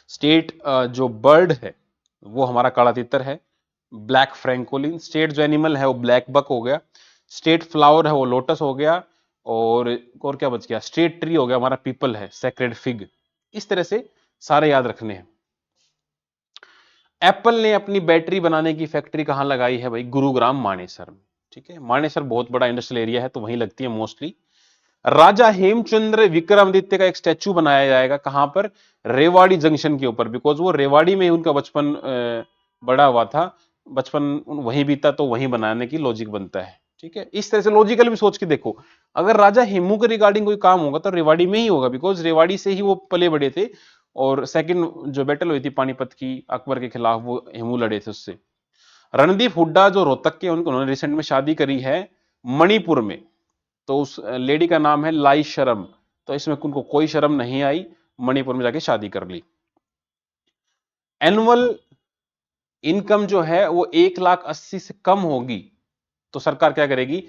स्टेट जो बर्ड है वो हमारा काला तितर है, ब्लैक फ्रैंकोलिन। स्टेट जो एनिमल है वो ब्लैक बक हो गया। स्टेट फ्लावर है वो लोटस हो गया। और क्या बच गया? स्टेट ट्री हो गया हमारा पीपल है, सेक्रेड फिग। इस तरह से सारे याद रखने हैं। एप्पल ने अपनी बैटरी बनाने की फैक्ट्री कहां लगाई है भाई? गुरुग्राम मानेसर में, ठीक है। मानेसर बहुत बड़ा इंडस्ट्रियल एरिया है, तो वहीं लगती है मोस्टली। राजा हेमचंद्र विक्रमादित्य का एक स्टैचू बनाया जाएगा, कहां पर? रेवाड़ी जंक्शन के ऊपर, बिकॉज वो रेवाड़ी में ही उनका बचपन बड़ा हुआ था, बचपन वहीं बीता, तो वहीं बनाने की लॉजिक बनता है। ठीक है, इस तरह से लॉजिकल भी सोच के देखो, अगर राजा हेमू के रिगार्डिंग कोई काम होगा तो रेवाड़ी में ही होगा, बिकॉज रेवाड़ी से ही वो पले बड़े थे, और सेकंड जो बैटल हुई थी पानीपत की अकबर के खिलाफ, वो हेमू लड़े थे उससे। रणदीप हुड्डा जो रोहतक के, उन्होंने रिसेंट में शादी करी है मणिपुर में, तो उस लेडी का नाम है लाई शर्म, तो इसमें उनको कोई शर्म नहीं आई, मणिपुर में जाके शादी कर ली। एनुअल इनकम जो है वो 1,80,000 से कम होगी तो सरकार क्या करेगी?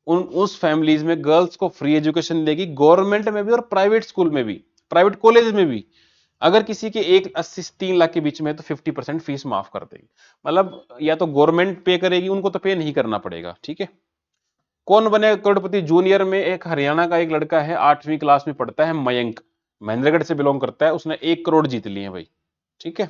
उस फैमिलीज में गर्ल्स को फ्री एजुकेशन देगी, गवर्नमेंट में भी और प्राइवेट स्कूल में भी, प्राइवेट कॉलेज में भी। अगर किसी के 1,80,000 से 3 लाख के बीच में है तो 50% फीस माफ कर देगी, मतलब या तो गवर्नमेंट पे करेगी, उनको तो पे नहीं करना पड़ेगा। ठीक है, कौन बने करोड़पति जूनियर में? एक हरियाणा का एक लड़का है, 8वीं क्लास में पढ़ता है, मयंक, महेंद्रगढ़ से बिलोंग करता है, उसने 1 करोड़ जीत लिए हैं भाई। ठीक है,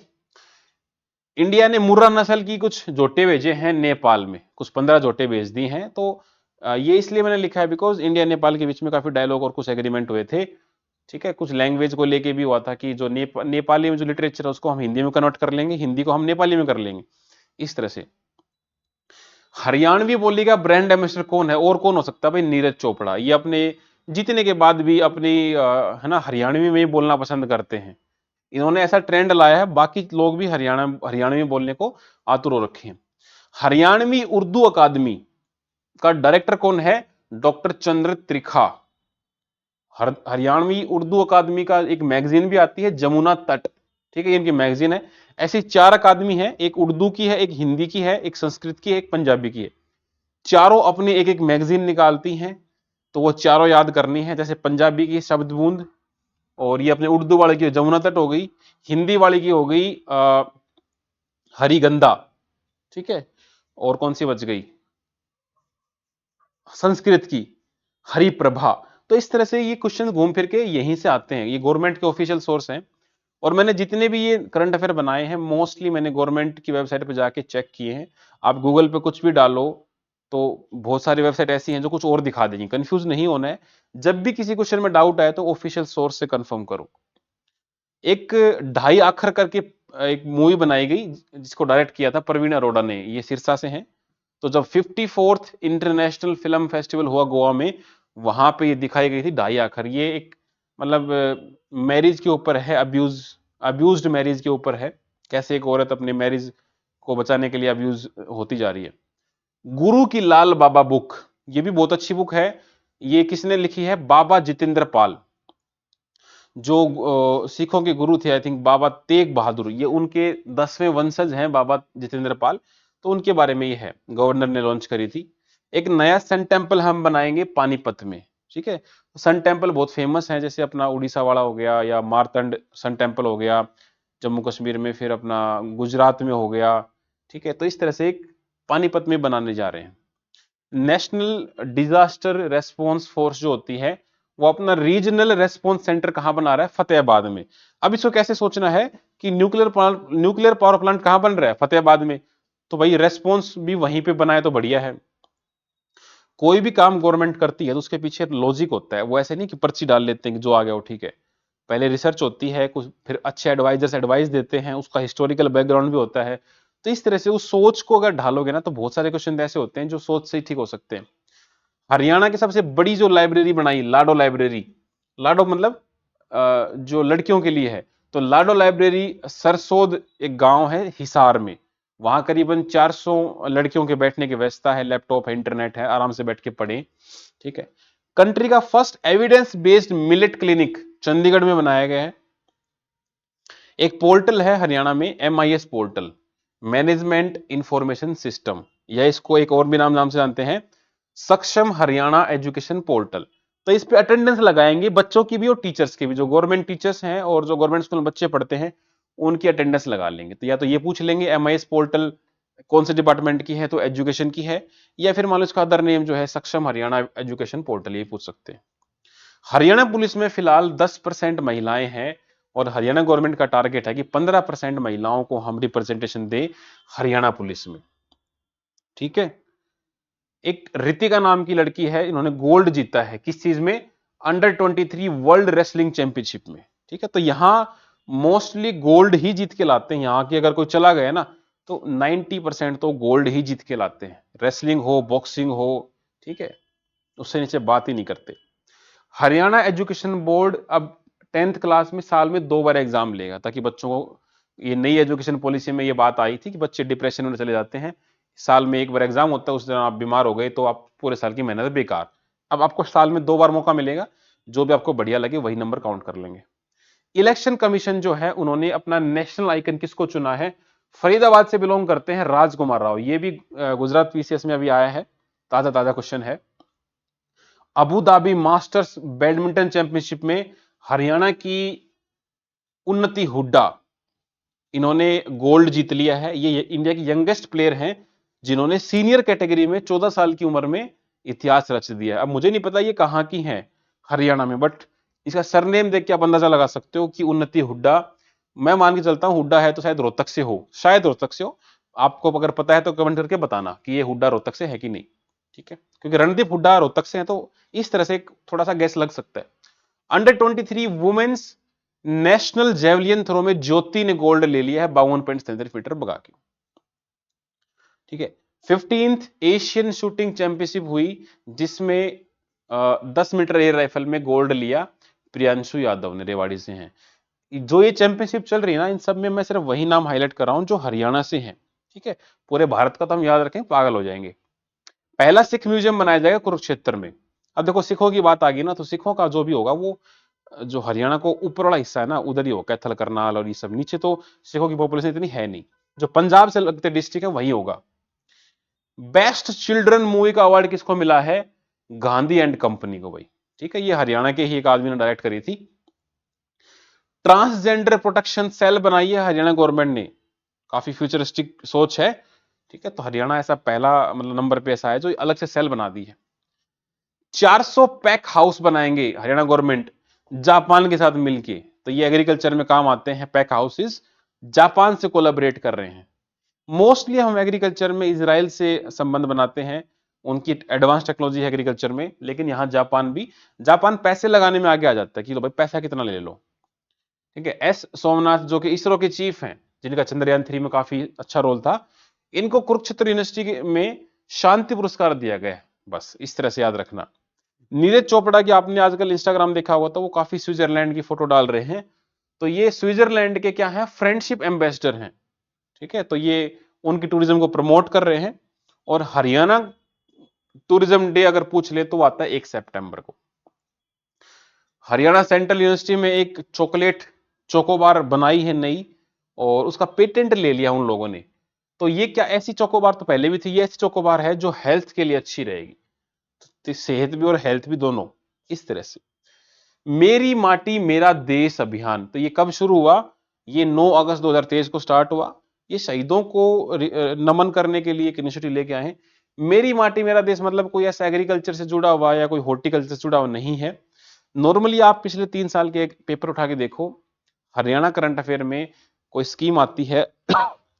इंडिया ने मुर्रा नस्ल की कुछ जोटे भेजे हैं नेपाल में, कुछ 15 जोटे भेज दी हैं, तो ये इसलिए मैंने लिखा है बिकॉज इंडिया नेपाल के बीच में काफी डायलॉग और कुछ एग्रीमेंट हुए थे। ठीक है, कुछ लैंग्वेज को लेके भी हुआ था कि जो नेपाली में जो लिटरेचर है उसको हम हिंदी में कन्वर्ट कर लेंगे, हिंदी को हम नेपाली में कर लेंगे, इस तरह से। हरियाणवी बोली का ब्रांड एम्बेसडर कौन है? और कौन हो सकता है भाई? नीरज चोपड़ा। ये अपने जीतने के बाद भी अपनी है ना हरियाणवी में ही बोलना पसंद करते हैं, इन्होंने ऐसा ट्रेंड लाया है, बाकी लोग भी हरियाणवी बोलने को आतुर हो रखे हैं। हरियाणवी उर्दू अकादमी का डायरेक्टर कौन है? डॉक्टर चंद्र त्रिखा। हरियाणवी उर्दू अकादमी का एक मैगजीन भी आती है, जमुना तट। ठीक है, इनकी मैगजीन है। ऐसी 4 अकादमी है, एक उर्दू की है, एक हिंदी की है, एक संस्कृत की है, एक पंजाबी की है। चारों अपनी एक एक मैगजीन निकालती हैं, तो वो चारों याद करनी है। जैसे पंजाबी की शब्द बूंद, और ये अपने उर्दू वाले की जमुना तट हो गई, हिंदी वाली की हो गई हरिगंधा। ठीक है, और कौन सी बच गई? संस्कृत की हरिप्रभा। तो इस तरह से ये क्वेश्चन घूम फिर के यहीं से आते हैं, ये गवर्नमेंट के ऑफिशियल सोर्स हैं। और मैंने जितने भी ये करंट अफेयर बनाए हैं मोस्टली मैंने गवर्नमेंट की वेबसाइट पे जाके चेक किए हैं। आप गूगल पे कुछ भी डालो तो बहुत सारी वेबसाइट ऐसी हैं जो कुछ और दिखा देंगी, कंफ्यूज नहीं होना है। जब भी किसी क्वेश्चन में डाउट आए तो ऑफिशियल सोर्स से कंफर्म करो। एक ढाई आखर करके एक मूवी बनाई गई जिसको डायरेक्ट किया था प्रवीण अरोड़ा ने, ये सिरसा से हैं। तो जब 54th इंटरनेशनल फिल्म फेस्टिवल हुआ गोवा में, वहां पे ये दिखाई गई थी ढाई आखर। ये एक मतलब मैरिज के ऊपर है, अब्यूज्ड मैरिज के ऊपर है, कैसे एक औरत अपने मैरिज को बचाने के लिए अब्यूज होती जा रही है। गुरु की लाल बाबा बुक, ये भी बहुत अच्छी बुक है। ये किसने लिखी है? बाबा जितेंद्र पाल, जो सिखों के गुरु थे, आई थिंक बाबा तेग बहादुर, ये उनके 10वें वंशज हैं बाबा जितेंद्र पाल। तो उनके बारे में ये है, गवर्नर ने लॉन्च करी थी। एक नया सन टेम्पल हम बनाएंगे पानीपत में। ठीक है, सन टेम्पल बहुत फेमस है, जैसे अपना उड़ीसा वाला हो गया, या मारतंड सन टेम्पल हो गया जम्मू कश्मीर में, फिर अपना गुजरात में हो गया। ठीक है, तो इस तरह से एक पानीपत में बनाने जा रहे हैं। नेशनल डिजास्टर रेस्पॉन्स फोर्स जो होती है, वो अपना रीजनल रेस्पॉन्स सेंटर कहां बना रहा है? फतेहाबाद में। अब इसको कैसे सोचना है कि न्यूक्लियर पावर प्लांट कहां बन रहा है? फतेहाबाद में। तो भाई रेस्पॉन्स भी वहीं पे बनाए तो बढ़िया है। कोई भी काम गवर्नमेंट करती है तो उसके पीछे लॉजिक होता है, वो ऐसे नहीं कि पर्ची डाल लेते हैं कि जो आ गया वो ठीक है। पहले रिसर्च होती है कुछ, फिर अच्छे एडवाइजर्स एडवाइस देते हैं, उसका हिस्टोरिकल बैकग्राउंड भी होता है। तो इस तरह से उस सोच को अगर ढालोगे ना तो बहुत सारे क्वेश्चन ऐसे होते हैं जो सोच से ही ठीक हो सकते हैं। हरियाणा की सबसे बड़ी जो लाइब्रेरी बनाई, लाडो लाइब्रेरी, लाडो मतलब जो लड़कियों के लिए है, तो लाडो लाइब्रेरी सरसोद एक गांव है हिसार में, वहां करीबन 400 लड़कियों के बैठने की व्यवस्था है, लैपटॉप है, इंटरनेट है, आराम से बैठ के पढ़ें। ठीक है, कंट्री का first evidence based millet clinic Chandigarh में बनाया गया है। एक पोर्टल है हरियाणा में, MIS portal, management information system, या इसको एक और भी नाम से जानते हैं, सक्षम हरियाणा एजुकेशन पोर्टल। तो इस पे अटेंडेंस लगाएंगे बच्चों की भी और टीचर्स की भी, जो गवर्नमेंट टीचर्स हैं और जो गवर्नमेंट स्कूल में बच्चे पढ़ते हैं उनकी अटेंडेंस लगा लेंगे। तो या तो ये पूछ लेंगे MIS पोर्टल कौन से डिपार्टमेंट की है, तो एजुकेशन की है, या फिर मान लो इसका अदर नेम जो है सक्षम हरियाणा एजुकेशन पोर्टल, ये पूछ सकते हैं। हरियाणा पुलिस में फिलहाल 10% महिलाएं हैं, और हरियाणा गवर्नमेंट का टारगेट है कि 15% महिलाओं को हम रिप्रेजेंटेशन दें हरियाणा पुलिस में। ठीक है, एक रितिका नाम की लड़की है, इन्होंने गोल्ड जीता है किस चीज में? अंडर 23 वर्ल्ड रेसलिंग चैंपियनशिप में। ठीक है, तो यहां मोस्टली गोल्ड ही जीत के लाते हैं। यहां की अगर कोई चला गया ना तो 90% तो गोल्ड ही जीत के लाते हैं, रेसलिंग हो बॉक्सिंग हो। ठीक है, उससे नीचे बात ही नहीं करते। हरियाणा एजुकेशन बोर्ड अब 10th क्लास में साल में 2 बार एग्जाम लेगा, ताकि बच्चों को, ये नई एजुकेशन पॉलिसी में ये बात आई थी कि बच्चे डिप्रेशन में चले जाते हैं, साल में 1 बार एग्जाम होता है, उस दिन आप बीमार हो गए तो आप पूरे साल की मेहनत बेकार। अब आपको साल में 2 बार मौका मिलेगा, जो भी आपको बढ़िया लगे वही नंबर काउंट कर लेंगे। इलेक्शन कमीशन जो है उन्होंने अपना नेशनल आइकन किसको चुना है? फरीदाबाद से बिलोंग करते हैं राजकुमार राव। ये भी गुजरात पीसीएस में अभी आया है, ताजा ताजा क्वेश्चन है। Abu Dhabi masters badminton championship में हरियाणा की उन्नति हुड्डा, इन्होंने गोल्ड जीत लिया है। ये इंडिया की यंगेस्ट प्लेयर हैं जिन्होंने सीनियर कैटेगरी में 14 साल की उम्र में इतिहास रच दिया है। अब मुझे नहीं पता ये कहां की है हरियाणा में, बट इसका सरनेम देख के आप अंदाजा लगा सकते हो कि उन्नति हुड्डा। मैं मान के चलता हूं हुड्डा है तो शायद रोहतक से हो, शायद रोहतक से हो। आपको अगर पता है तो कमेंट करके बताना कि ये हुड्डा रोहतक से है कि नहीं। ठीक है, क्योंकि रणदीप हुड्डा रोहतक से है तो इस तरह से थोड़ा सा गैस लग सकता है। Under 23 women's national javelin throw में ज्योति ने गोल्ड ले लिया है 52.73 मीटर भगा के। ठीक है, 15th एशियन शूटिंग चैंपियनशिप हुई जिसमें 10 मीटर एयर राइफल में गोल्ड लिया प्रियांशु यादव ने, रेवाड़ी से हैं। जो ये चैंपियनशिप चल रही है ना, इन सब में मैं सिर्फ वही नाम हाईलाइट कर रहा हूं जो हरियाणा से हैं। ठीक है, पूरे भारत का तो हम याद रखें पागल हो जाएंगे। पहला सिख म्यूजियम बनाया जाएगा कुरुक्षेत्र में। अब देखो सिखों की बात आ गई ना, तो सिखों का जो भी होगा वो जो हरियाणा को ऊपर वाला हिस्सा है ना उधर ही होगा, कैथल करनाल और ये सब। नीचे तो सिखों की पॉपुलेशन इतनी है नहीं। जो पंजाब से लगते डिस्ट्रिक्ट है वही होगा। बेस्ट चिल्ड्रन मूवी का अवार्ड किसको मिला है? गांधी एंड कंपनी को भाई। ठीक है, ये हरियाणा के ही एक आदमी ने डायरेक्ट करी थी। ट्रांसजेंडर प्रोटेक्शन सेल बनाई है हरियाणा गवर्नमेंट ने, काफी फ्यूचरिस्टिक सोच है। ठीक है, तो हरियाणा ऐसा पहला मतलब नंबर पे ऐसा है जो अलग से सेल बना दी है। 400 पैक हाउस बनाएंगे हरियाणा गवर्नमेंट जापान के साथ मिलके। तो ये एग्रीकल्चर में काम आते हैं पैक हाउसेस, जापान से कोलैबोरेट कर रहे हैं। मोस्टली हम एग्रीकल्चर में इजराइल से संबंध बनाते हैं, उनकी एडवांस टेक्नोलॉजी है एग्रीकल्चर में, लेकिन यहां जापान भी, जापान पैसे लगाने में आगे आ जाता है कि लो भाई पैसा कितना ले लो। ठीक है, एस सोमनाथ जो कि इसरो के चीफ हैं, जिनका चंद्रयान 3 में काफी अच्छा रोल था, इनको कुरुक्षेत्र यूनिवर्सिटी में शांति पुरस्कार दिया गया। बस इस तरह से याद रखना। नीरज चोपड़ा की आपने आजकल इंस्टाग्राम देखा होगा तो वो काफी स्विट्जरलैंड की फोटो डाल रहे हैं। तो ये स्विट्जरलैंड के क्या है, फ्रेंडशिप एम्बेसडर हैं। ठीक है, तो ये उनकी टूरिज्म को प्रमोट कर रहे हैं। और हरियाणा टूरिज्म डे अगर पूछ ले तो आता है 1 सितंबर को। हरियाणा सेंट्रल यूनिवर्सिटी में एक चॉकलेट चोकोबार बनाई है नई, और उसका पेटेंट ले लिया उन लोगों ने। तो ये क्या, ऐसी चोकोबार तो पहले भी थी, ये ऐसी चोकोबार है जो हेल्थ के लिए अच्छी रहेगी, तो सेहत भी और हेल्थ भी दोनों। इस तरह से मेरी माटी मेरा देश अभियान, तो ये कब शुरू हुआ? ये 9 अगस्त 2023 को स्टार्ट हुआ। ये शहीदों को नमन करने के लिए एक इनिशिएटिव लेके आए हैं। मेरी माटी मेरा देश मतलब कोई ऐसा एग्रीकल्चर से जुड़ा हुआ या कोई हॉर्टिकल्चर से जुड़ा हुआ नहीं है। नॉर्मली आप पिछले 3 साल के एक पेपर उठा के देखो, हरियाणा करंट अफेयर में कोई स्कीम आती है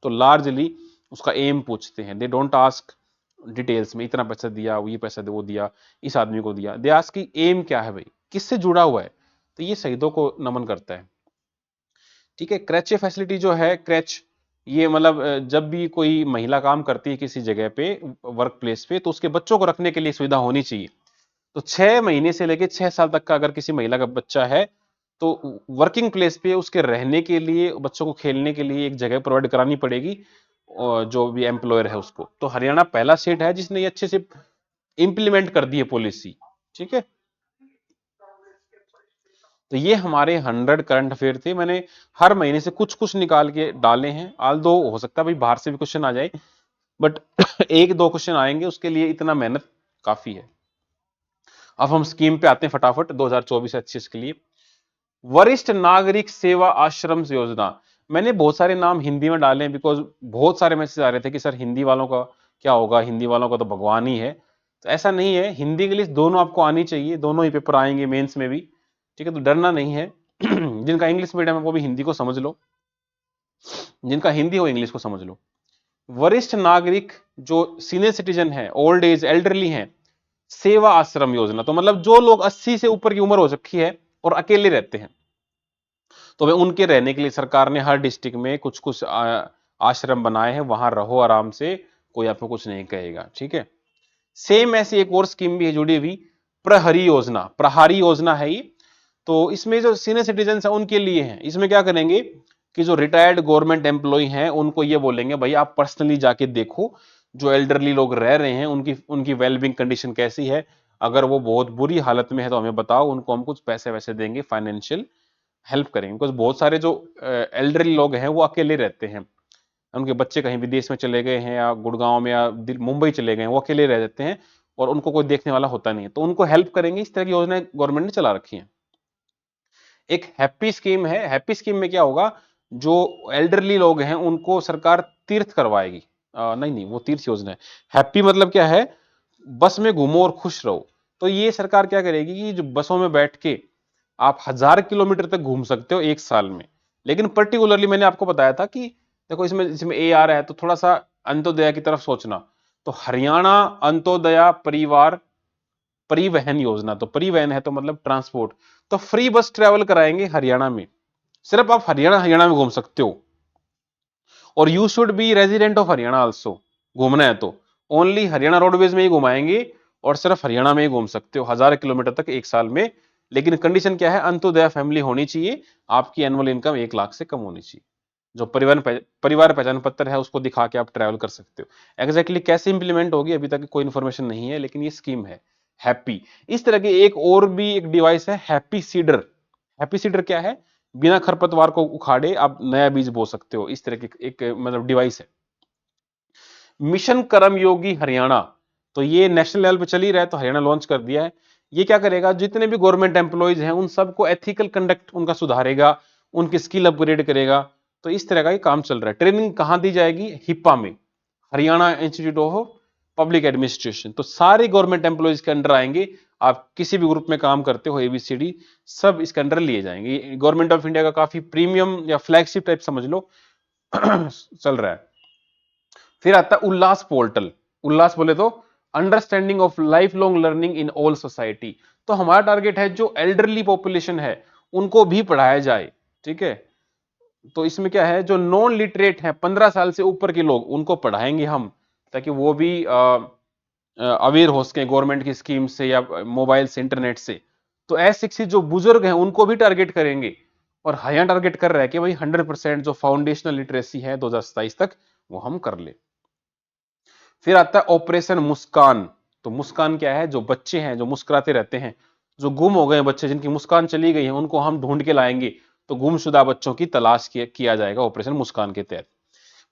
तो लार्जली उसका एम पूछते हैं, दे डोंट आस्क डिटेल्स में इतना पैसा दिया, ये पैसा वो दिया, इस आदमी को दिया, दे आस्क की एम क्या है भाई, किससे जुड़ा हुआ है। तो ये शहीदों को नमन करता है। ठीक है, क्रैचे फैसिलिटी जो है, क्रैच ये मतलब जब भी कोई महिला काम करती है किसी जगह पे, वर्क प्लेस पे, तो उसके बच्चों को रखने के लिए सुविधा होनी चाहिए। तो 6 महीने से लेकर 6 साल तक का अगर किसी महिला का बच्चा है तो वर्किंग प्लेस पे उसके रहने के लिए, बच्चों को खेलने के लिए एक जगह प्रोवाइड करानी पड़ेगी, और जो भी एम्प्लॉयर है उसको। तो हरियाणा पहला स्टेट है जिसने ये अच्छे से इंप्लीमेंट कर दी है पॉलिसी। ठीक है, तो ये हमारे 100 करंट अफेयर थे। मैंने हर महीने से कुछ कुछ निकाल के डाले हैं, आल दो हो सकता है भाई बाहर से भी क्वेश्चन आ जाए, बट एक दो क्वेश्चन आएंगे, उसके लिए इतना मेहनत काफी है। अब हम स्कीम पे आते हैं फटाफट 2024-25 के लिए। वरिष्ठ नागरिक सेवा आश्रम योजना, मैंने बहुत सारे नाम हिंदी में डाले हैं बिकॉज बहुत सारे मैसेज आ रहे थे कि सर हिंदी वालों का क्या होगा, हिंदी वालों का तो भगवान ही है। तो ऐसा नहीं है, हिंदी इंग्लिश दोनों आपको आनी चाहिए, दोनों ही पेपर आएंगे मेंस में भी। ठीक है, तो डरना नहीं है। जिनका इंग्लिश मीडियम है वो भी हिंदी को समझ लो, जिनका हिंदी हो इंग्लिश को समझ लो। वरिष्ठ नागरिक जो सीनियर सिटीजन है, ओल्ड एज एल्डरली हैं, सेवा आश्रम योजना, तो मतलब जो लोग 80 से ऊपर की उम्र हो रखी है और अकेले रहते हैं, तो वे उनके रहने के लिए सरकार ने हर डिस्ट्रिक्ट में कुछ कुछ आश्रम बनाए हैं, वहां रहो आराम से, कोई आपको कुछ नहीं कहेगा, ठीक है। सेम ऐसी एक और स्कीम भी है जुड़ी हुई, प्रहरी योजना, प्रहारी योजना है ये। तो इसमें जो सीनियर सिटीजन है उनके लिए है। इसमें क्या करेंगे कि जो रिटायर्ड गवर्नमेंट एम्प्लॉय हैं उनको ये बोलेंगे भाई आप पर्सनली जाके देखो जो एल्डरली लोग रह रहे हैं उनकी उनकी वेलबिंग कंडीशन कैसी है, अगर वो बहुत बुरी हालत में है तो हमें बताओ, उनको हम कुछ पैसे वैसे देंगे, फाइनेंशियल हेल्प करेंगे। बिकॉज बहुत सारे जो एल्डरली लोग हैं वो अकेले रहते हैं, उनके बच्चे कहीं विदेश में चले गए हैं या गुड़गांव में या मुंबई चले गए हैं, वो अकेले रह जाते हैं और उनको कोई देखने वाला होता नहीं है, तो उनको हेल्प करेंगे। इस तरह की योजना गवर्नमेंट ने चला रखी है। एक हैप्पी स्कीम है, हैप्पी स्कीम में क्या होगा, जो एल्डरली लोग हैं उनको सरकार तीर्थ करवाएगी। नहीं नहीं, वो तीर्थ योजना है। हैप्पी मतलब क्या है, बस में घूमो और खुश रहो। तो ये सरकार क्या करेगी कि जो बसों में बैठ के आप 1000 किलोमीटर तक घूम सकते हो एक साल में। लेकिन पर्टिकुलरली मैंने आपको बताया था कि देखो इसमें इसमें ए आ रहा है तो थोड़ा सा अंत्योदय की तरफ सोचना। तो हरियाणा अंत्योदया परिवार परिवहन योजना, तो परिवहन है तो मतलब ट्रांसपोर्ट, तो फ्री बस ट्रेवल कराएंगे हरियाणा में। सिर्फ आप हरियाणा हरियाणा में घूम सकते हो, और you should be resident of Haryana also. घूमना है तो ओनली हरियाणा रोडवेज में ही घुमाएंगे और सिर्फ हरियाणा में ही घूम सकते हो 1000 किलोमीटर तक एक साल में। लेकिन कंडीशन क्या है, अंत्योदय फैमिली होनी चाहिए, आपकी एनुअल इनकम 1 लाख से कम होनी चाहिए। जो परिवार पहचान पत्र है उसको दिखा के आप ट्रैवल कर सकते हो। एग्जैक्टली कैसे इंप्लीमेंट होगी अभी तक कोई इन्फॉर्मेशन नहीं है, लेकिन ये स्कीम है हैप्पी। इस तरह की एक और भी एक डिवाइस है हैप्पी सीडर। हैप्पी सीडर क्या है, बिना खरपतवार को उखाड़े आप नया बीज बो सकते हो, इस तरह की एक मतलब डिवाइस है। मिशन कर्मयोगी हरियाणा, तो ये नेशनल लेवल पे चल ही रहा है तो हरियाणा लॉन्च कर दिया है। ये क्या करेगा, जितने भी गवर्नमेंट एम्प्लॉयज हैं उन सबको एथिकल कंडक्ट उनका सुधारेगा, उनकी स्किल अपग्रेड करेगा। तो इस तरह का ये काम चल रहा है। ट्रेनिंग कहां दी जाएगी, हिप्पा में, Haryana institute of public administration. तो सारे गवर्नमेंट एम्प्लॉयज के अंडर आएंगे। आप किसी भी ग्रुप में काम करते हो एबीसीडी सब इसके अंडर लिए जाएंगे। गवर्नमेंट ऑफ इंडिया का काफी प्रीमियम या फ्लैगशिप टाइप समझ लो चल रहा है। फिर आता है उल्लास पोर्टल। उल्लास बोले तो understanding of life long learning in all society. तो हमारा टारगेट है जो एल्डरली पॉपुलेशन है उनको भी पढ़ाया जाए, ठीक है। तो इसमें क्या है, जो नॉन लिटरेट है 15 साल से ऊपर के लोग उनको पढ़ाएंगे हम, ताकि वो भी अवेयर हो सके गवर्नमेंट की स्कीम से या मोबाइल से इंटरनेट से। तो अशिक्षित जो बुजुर्ग हैं उनको भी टारगेट करेंगे। और हरियाणा टारगेट कर रहा है कि भाई 100% जो फाउंडेशनल लिटरेसी है 2027 तक वो हम कर ले। फिर आता है ऑपरेशन मुस्कान। तो मुस्कान क्या है, जो बच्चे हैं जो मुस्कुराते रहते हैं, जो गुम हो गए बच्चे जिनकी मुस्कान चली गई है उनको हम ढूंढ के लाएंगे। तो गुमशुदा बच्चों की तलाश किया जाएगा ऑपरेशन मुस्कान के तहत।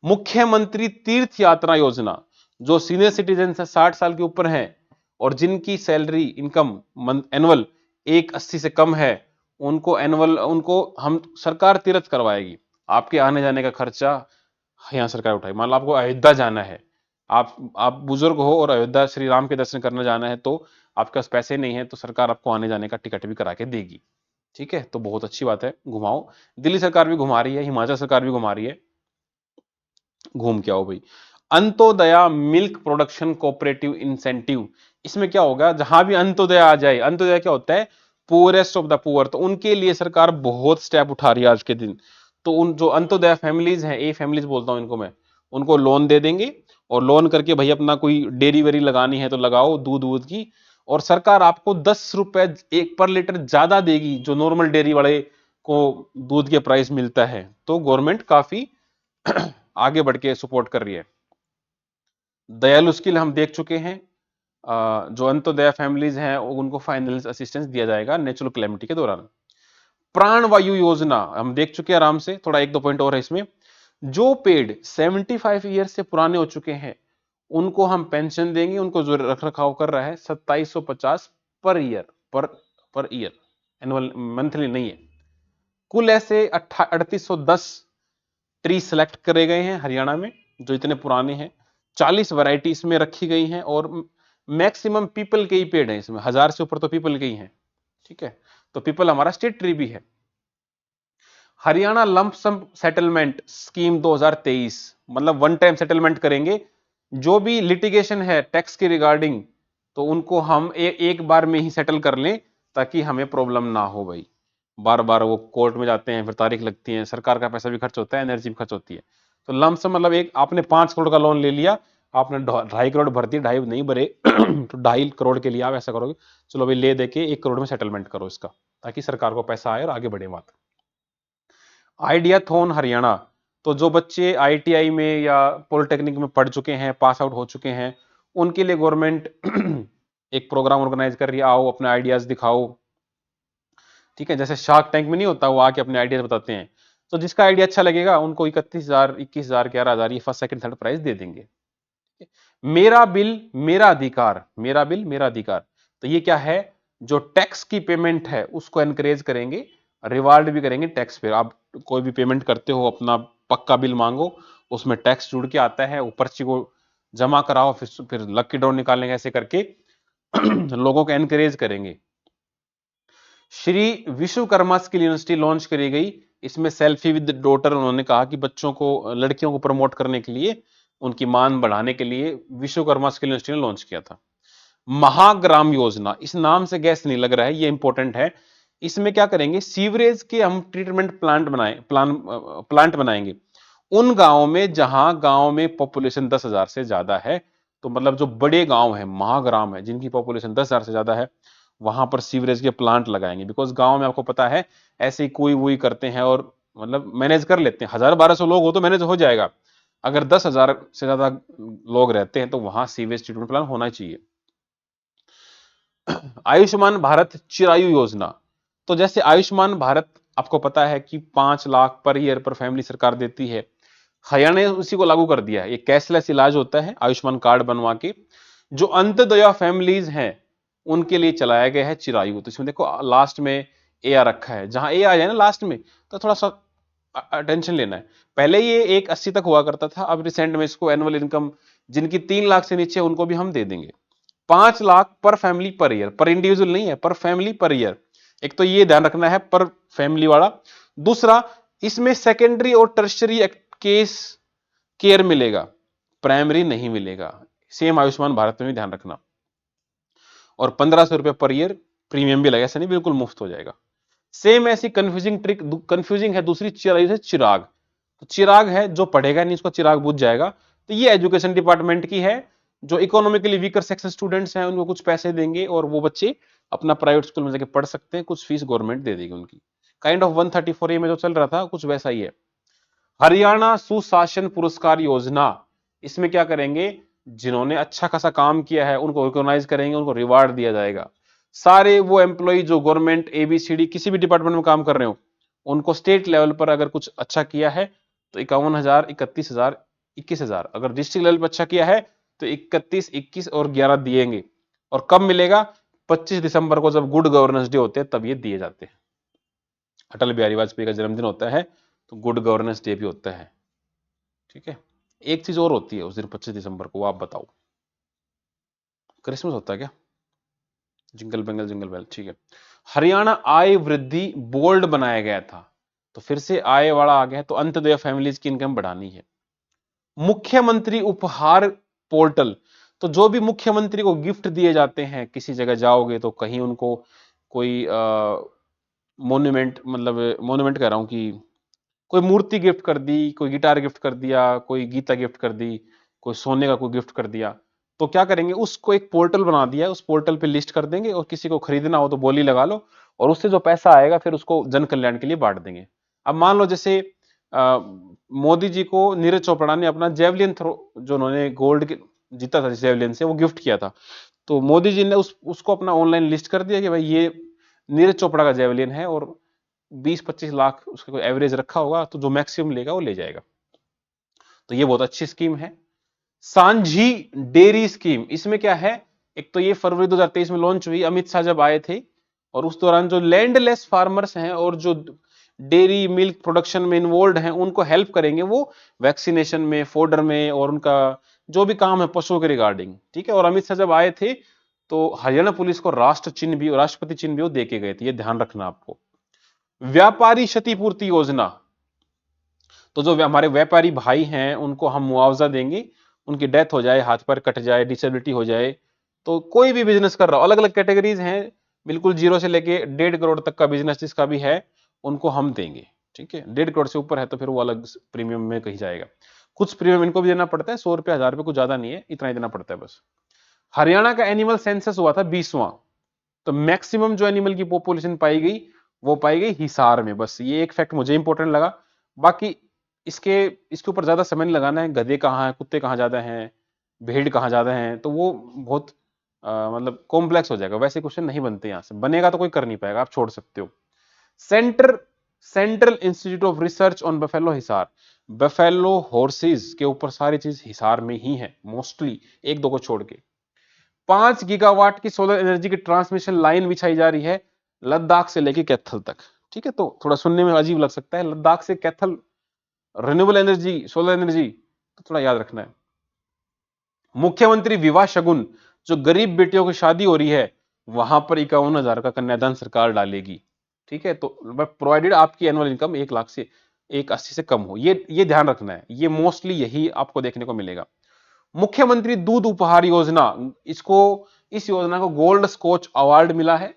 मुख्यमंत्री तीर्थ यात्रा योजना, जो सीनियर सिटीजन है 60 साल के ऊपर हैं और जिनकी सैलरी इनकम एनुअल 180 से कम है, उनको एनुअल उनको हम सरकार तीर्थ करवाएगी। आपके आने जाने का खर्चा यहाँ सरकार उठाए। मान लो आपको अयोध्या जाना है, आप बुजुर्ग हो और अयोध्या श्री राम के दर्शन करने जाना है, तो आपके पास पैसे नहीं है तो सरकार आपको आने जाने का टिकट भी करा के देगी, ठीक है। तो बहुत अच्छी बात है, घुमाओ। दिल्ली सरकार भी घुमा रही है, हिमाचल सरकार भी घुमा रही है, घूम के आओ भाई। Antyodaya milk production cooperative incentive. इसमें क्या होगा, जहां भी अंत्योदय आ जाए, अंत्योदय क्या होता है, पुअरेस्ट ऑफ द पुअर, तो उनके लिए सरकार बहुत स्टेप उठा रही है आज के दिन। तो उन जो अंत्योदय फैमिलीज हैं, ए फैमिलीज बोलता हूं इनको मैं, उनको लोन दे देंगे। और लोन करके भाई अपना कोई डेयरी वेरी लगानी है तो लगाओ दूध दूध की। और सरकार आपको 10 रुपए एक पर लीटर ज्यादा देगी जो नॉर्मल डेयरी वाले को दूध के प्राइस मिलता है। तो गवर्नमेंट काफी आगे बढ़ के सपोर्ट कर रही है। दयालु स्किल हम देख चुके हैं। जो अंत्योदय फैमिलीज हैं उनको फाइनेंशियल असिस्टेंस दिया जाएगा नेचुरल कैलेमिटी के दौरान। प्राण वायु योजना हम देख चुके हैं आराम से, थोड़ा एक दो पॉइंट और है इसमें। जो पेड 75 ईयर से पुराने हो चुके हैं उनको हम पेंशन देंगे, उनको जो रख रखाव कर रहा है 2750 per year, per year, annual monthly नहीं है। कुल ऐसे 3810 ट्री सेलेक्ट करे गए हैं हरियाणा में जो इतने पुराने हैं। 40 वैरायटी इसमें रखी गई हैं और मैक्सिमम पीपल के ही पेड़ हैं इसमें, 1000 से ऊपर तो पीपल के ही हैं, ठीक है। तो पीपल हमारा स्टेट ट्री भी है। हरियाणा लंप सम सेटलमेंट स्कीम 2023, मतलब वन टाइम सेटलमेंट करेंगे जो भी लिटिगेशन है टैक्स के रिगार्डिंग, तो उनको हम एक बार में ही सेटल कर लें ताकि हमें प्रॉब्लम ना हो भाई। बार बार वो कोर्ट में जाते हैं, फिर तारीख लगती है, सरकार का पैसा भी खर्च होता है, एनर्जी भी खर्च होती है। तो लमसम मतलब एक आपने 5 करोड़ का लोन ले लिया, आपने 2.5 करोड़ भर दिए, 2.5 नहीं भरे तो 2.5 करोड़ के लिए आप ऐसा करोगे, चलो भाई ले दे के 1 करोड़ में सेटलमेंट करो इसका, ताकि सरकार को पैसा आए और आगे बढ़े बात। आइडियाथॉन हरियाणा, तो जो बच्चे आईटीआई में या पॉलिटेक्निक में पढ़ चुके हैं, पास आउट हो चुके हैं, उनके लिए गवर्नमेंट एक प्रोग्राम ऑर्गेनाइज कर रही है, आओ अपने आइडियाज दिखाओ। ठीक है, जैसे शार्क टैंक में नहीं होता, वो आके अपने आइडियाज बताते हैं। तो जिसका आइडिया अच्छा लगेगा उनको 31,000, 21,000, 11,000 ये फर्स्ट सेकंड थर्ड प्राइज दे देंगे। मेरा बिल मेरा अधिकार, मेरा बिल मेरा अधिकार, तो ये क्या है, जो टैक्स की पेमेंट है उसको एनकरेज करेंगे, रिवार्ड भी करेंगे टैक्स पे। आप कोई भी पेमेंट करते हो, अपना पक्का बिल मांगो, उसमें टैक्स जुड़ के आता है, वो पर्ची को जमा कराओ, फिर लकी ड्रॉ निकालेंगे, ऐसे करके लोगों को एनकरेज करेंगे। Shri Vishwakarma skill university launch करी गई, इसमें सेल्फी विद डॉटर, उन्होंने कहा कि बच्चों को, लड़कियों को प्रमोट करने के लिए, उनकी मान बढ़ाने के लिए विश्वकर्मा स्किल यूनिवर्सिटी ने लॉन्च किया था। महाग्राम योजना, इस नाम से गैस नहीं लग रहा है, ये इंपॉर्टेंट है। इसमें क्या करेंगे, सीवरेज के हम ट्रीटमेंट प्लांट बनाएंगे उन गांवों में जहां गांव में पॉपुलेशन 10,000 से ज्यादा है। तो मतलब जो बड़े गांव है, महाग्राम है, जिनकी पॉपुलेशन 10,000 से ज्यादा है, वहां पर सीवरेज के प्लांट लगाएंगे। बिकॉज गांव में आपको पता है ऐसे ही कोई वही करते हैं और मतलब मैनेज कर लेते हैं, 1,000-1,200 लोग हो तो मैनेज हो जाएगा। अगर 10,000 से ज्यादा लोग रहते हैं तो वहां सीवेज ट्रीटमेंट प्लांट होना चाहिए। आयुष्मान भारत चिरायु योजना, तो जैसे आयुष्मान भारत आपको पता है कि 5 लाख पर ईयर पर फैमिली सरकार देती है, हरियाणा ने उसी को लागू कर दिया है। ये कैशलेस इलाज होता है, आयुष्मान कार्ड बनवा के जो अंत्योदय फैमिलीज हैं उनके लिए चलाया गया है चिरायु। तो इसमें देखो लास्ट में ए आ रखा है, जहां ए आ जाए ना लास्ट में तो थोड़ा सा अटेंशन लेना है। पहले ये 180 तक हुआ करता था, अब रिसेंट में इसको एनुअल इनकम जिनकी 3 लाख से नीचे उनको भी हम दे देंगे। 5 लाख पर फैमिली पर ईयर, पर इंडिविजुअल नहीं है, पर फैमिली पर ईयर। एक तो ये ध्यान रखना है पर फैमिली वाला। दूसरा, इसमें सेकेंडरी और टर्शरी केस केयर मिलेगा, प्राइमरी नहीं मिलेगा। सेम आयुष्मान भारत में भी ध्यान रखना। और 1,500 रुपए पर ईयर प्रीमियम भी लगेगा, ऐसा नहीं बिल्कुल मुफ्त हो जाएगा। सेम ऐसी कंफ्यूजिंग है दूसरी से चिराग। तो चिराग है, जो पढ़ेगा नहीं उसका चिराग बुझ जाएगा। तो ये एजुकेशन डिपार्टमेंट की है, जो इकोनॉमिकली वीकर सेक्शन स्टूडेंट्स हैं उनको कुछ पैसे देंगे और वो बच्चे अपना प्राइवेट स्कूल में जाके पढ़ सकते हैं, कुछ फीस गवर्नमेंट दे देगी उनकी। काइंड ऑफ 134A में जो चल रहा था कुछ वैसा ही है। हरियाणा सुशासन पुरस्कार योजना, इसमें क्या करेंगे, जिन्होंने अच्छा खासा काम किया है उनको रिकॉग्नाइज करेंगे, उनको रिवार्ड दिया जाएगा। सारे वो एम्प्लॉय जो गवर्नमेंट एबीसीडी किसी भी डिपार्टमेंट में काम कर रहे हो, उनको स्टेट लेवल पर अगर कुछ अच्छा किया है तो 51,000, 31,000, 21,000। अगर डिस्ट्रिक्ट लेवल पर अच्छा किया है तो 31, 21 और 11 दिएंगे। और कब मिलेगा, 25 दिसंबर को जब गुड गवर्नेंस डे होते हैं तब ये दिए जाते हैं। अटल बिहारी वाजपेयी का जन्मदिन होता है तो गुड गवर्नेंस डे भी होता है। ठीक है, एक चीज और होती है उस दिन 25 दिसंबर को, वो आप बताओ, क्रिसमस होता है क्या? जिंगल बेंगल जिंगल बेल, ठीक है। हरियाणा आय वृद्धि बोल्ड बनाया गया था, तो फिर से आय वाला आ गया, तो अंत्योदय फैमिलीज की इनकम बढ़ानी है। मुख्यमंत्री उपहार पोर्टल, तो जो भी मुख्यमंत्री को गिफ्ट दिए जाते हैं, किसी जगह जाओगे तो कहीं उनको कोई मोन्यूमेंट, मतलब मोन्यूमेंट कह रहा हूं कि कोई मूर्ति गिफ्ट कर दी, कोई गिटार गिफ्ट कर दिया, कोई गीता गिफ्ट कर दी, कोई सोने का कोई गिफ्ट कर दिया, तो क्या करेंगे, उसको एक पोर्टल बना दिया है, उस पोर्टल पे लिस्ट कर देंगे और किसी को खरीदना हो तो बोली लगा लो और उससे जो पैसा आएगा फिर उसको जन कल्याण के लिए बांट देंगे। अब मान लो जैसे मोदी जी को नीरज चोपड़ा ने अपना जेवलिन थ्रो, जो उन्होंने गोल्ड जीता था जेवलिन से, वो गिफ्ट किया था। तो मोदी जी ने उसको अपना ऑनलाइन लिस्ट कर दिया कि भाई ये नीरज चोपड़ा का जेवलिन है और 20-25 लाख उसका कोई एवरेज रखा होगा, तो जो मैक्सिमम लेगा वो ले जाएगा। तो ये बहुत अच्छी स्कीम है। सांझी डेयरी स्कीम, इसमें क्या है, एक तो ये फरवरी 2023 में लॉन्च हुई, अमित शाह जब आए थे, और उस दौरान जो लैंडलेस फार्मर्स हैं और जो डेयरी मिल्क प्रोडक्शन में इन्वॉल्व हैं उनको हेल्प करेंगे वो वैक्सीनेशन में, फोडर में, और उनका जो भी काम है पशुओं के रिगार्डिंग। ठीक है, और अमित शाह जब आए थे तो हरियाणा पुलिस को राष्ट्र चिन्ह भी, राष्ट्रपति चिन्ह भी वो देके गए थे, ये ध्यान रखना आपको। व्यापारी क्षतिपूर्ति योजना, तो जो हमारे व्यापारी भाई हैं उनको हम मुआवजा देंगे, उनकी डेथ हो जाए, हाथ पैर कट जाए, डिसेबिलिटी हो जाए, तो कोई भी बिजनेस कर रहा हो, अलग अलग कैटेगरीज हैं, बिल्कुल 0 से लेके 1.5 करोड़ तक का बिजनेस जिसका भी है उनको हम देंगे। ठीक है, 1.5 करोड़ से ऊपर है तो फिर वो अलग प्रीमियम में कहीं जाएगा। कुछ प्रीमियम इनको भी देना पड़ता है, 100 रुपये 1000 रुपये, कुछ ज्यादा नहीं है, इतना ही देना पड़ता है बस। हरियाणा का एनिमल सेंसस हुआ था 20वां, तो मैक्सिमम जो एनिमल की पॉपुलेशन पाई गई वो पाई गई हिसार में। बस ये एक फैक्ट मुझे इंपॉर्टेंट लगा। बाकी इसके इसके ऊपर ज्यादा समय नहीं लगाना है, गधे कहाँ हैं, कुत्ते कहाँ ज्यादा हैं, भेड़ कहाँ ज्यादा हैं, तो वो बहुत मतलब कॉम्प्लेक्स हो जाएगा, वैसे क्वेश्चन नहीं बनते, यहां से बनेगा तो कोई कर नहीं पाएगा, आप छोड़ सकते हो। Centre central institute of research on buffalo Hisar, buffalo horses के ऊपर सारी चीज हिसार में ही है मोस्टली, एक दो को छोड़ के। 5 गीगावाट की सोलर एनर्जी की ट्रांसमिशन लाइन बिछाई जा रही है लद्दाख से लेके कैथल तक। ठीक है, तो थोड़ा सुनने में अजीब लग सकता है, लद्दाख से Kaithal renewable energy, solar energy, तो थोड़ा याद रखना है। मुख्यमंत्री विवाह शगुन, जो गरीब बेटियों की शादी हो रही है वहां पर 51,000 का कन्यादान सरकार डालेगी। ठीक है, तो प्रोवाइडेड आपकी एनुअल इनकम 1 लाख से 1,80 से कम हो, ये ध्यान रखना है, ये मोस्टली यही आपको देखने को मिलेगा। मुख्यमंत्री दूध उपहार योजना, इसको इस योजना को गोल्ड स्कोच अवार्ड मिला है।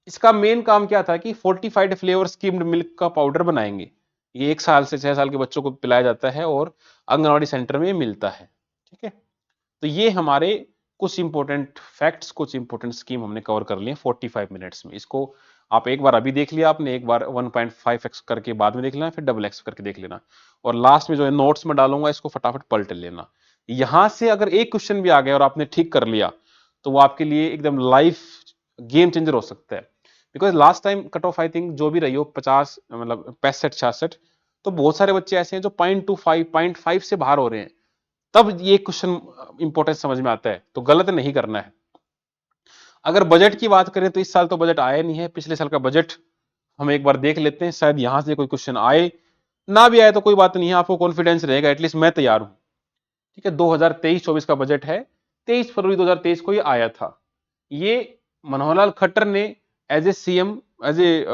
इसका मेन काम क्या था कि फोर्टिफाइड फ्लेवर स्किम्ड मिल्क का पाउडर बनाएंगे, ये 1 साल से 6 साल के बच्चों को पिलाया जाता है और आंगनवाड़ी सेंटर में मिलता है। ठीक है, तो ये हमारे कुछ इंपॉर्टेंट फैक्ट्स, कुछ इंपॉर्टेंट स्कीम हमने कवर कर लिए 45 मिनट्स में। इसको आप एक बार अभी देख लिया आपने, एक बार 1.5x करके बाद में देख लेना, फिर डबल एक्स करके देख लेना, और लास्ट में जो है नोट्स में डालूंगा इसको फटाफट पलट लेना। यहां से अगर एक क्वेश्चन भी आ गया और आपने ठीक कर लिया तो वो आपके लिए एकदम लाइफ गेम चेंजर हो सकता है। Because last time cut off I think जो भी रही हो 50 मतलब 65-66, तो बहुत सारे बच्चे ऐसे हैं जो 0.25 0.5 से बाहर हो रहे हैं, तब ये क्वेश्चन इंपॉर्टेंस समझ में आता है, तो गलत नहीं करना है। अगर बजट की बात करें तो इस साल तो बजट आया नहीं है, पिछले साल का बजट हम एक बार देख लेते हैं, शायद यहां से कोई क्वेश्चन आए, ना भी आए तो कोई बात नहीं है, आपको कॉन्फिडेंस रहेगा, एटलीस्ट मैं तैयार हूं। ठीक है, 2023-24 का बजट है, 23 फरवरी 2023 को ये आया था। ये मनोहर लाल खट्टर ने as a CM, as a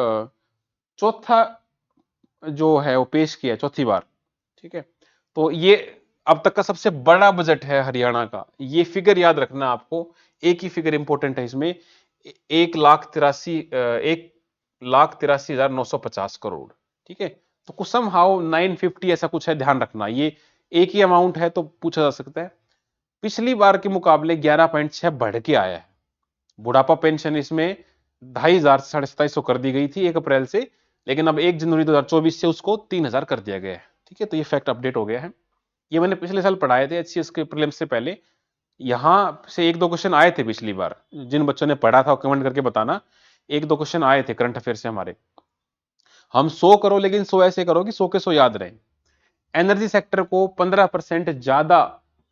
चौथा जो है वो पेश किया, चौथी बार। ठीक है, तो ये अब तक का सबसे बड़ा बजट है हरियाणा का, ये फिगर याद रखना आपको, एक ही फिगर इंपॉर्टेंट है इसमें, 1,83,950 करोड़। ठीक है, तो कुछ सम हाउ 950 ऐसा कुछ है, ध्यान रखना, ये एक ही अमाउंट है तो पूछा जा सकता है। पिछली बार के मुकाबले 11.6 बढ़ के आया है। बुढ़ापा पेंशन इसमें 2,500 से 2,750 कर दी गई थी 1 अप्रैल से, लेकिन अब 1 जनवरी 2024 से उसको 3,000 कर दिया गया है। ठीक है, तो ये फैक्ट अपडेट हो गया है, ये मैंने पिछले साल पढ़ाए थे एचसीएस के प्रीलिम्स से पहले। यहां से एक दो क्वेश्चन आए थे पिछली बार, जिन बच्चों ने पढ़ा था कमेंट करके बताना, एक दो क्वेश्चन आए थे करंट अफेयर से हमारे। हम 100 करो, लेकिन 100 ऐसे करो कि 100 के 100 याद रहे। एनर्जी सेक्टर को 15% ज्यादा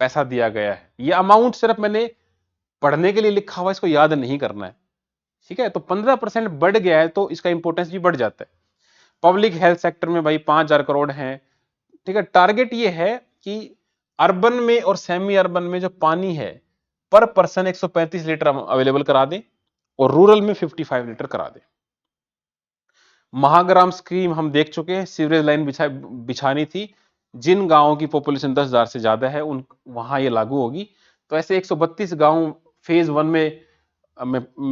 पैसा दिया गया है, ये अमाउंट सिर्फ मैंने पढ़ने के लिए लिखा हुआ, इसको याद नहीं करना है। ठीक है, तो 15% बढ़ गया है तो इसका इंपॉर्टेंस भी बढ़ जाता है। पब्लिक हेल्थ सेक्टर में भाई 5,000 करोड़ है। ठीक है, टारगेट ये है कि अर्बन में और सेमी अर्बन में जो पानी है पर पर्सन 135 लीटर अवेलेबल करा दें, और रूरल में 55 लीटर करा दें। महाग्राम स्कीम हम देख चुके हैं, सीवरेज लाइन बिछानी थी, जिन गांवों की पॉपुलेशन 10,000 से ज्यादा है उन वहां ये लागू होगी। तो ऐसे 132 गांव फेज 1 में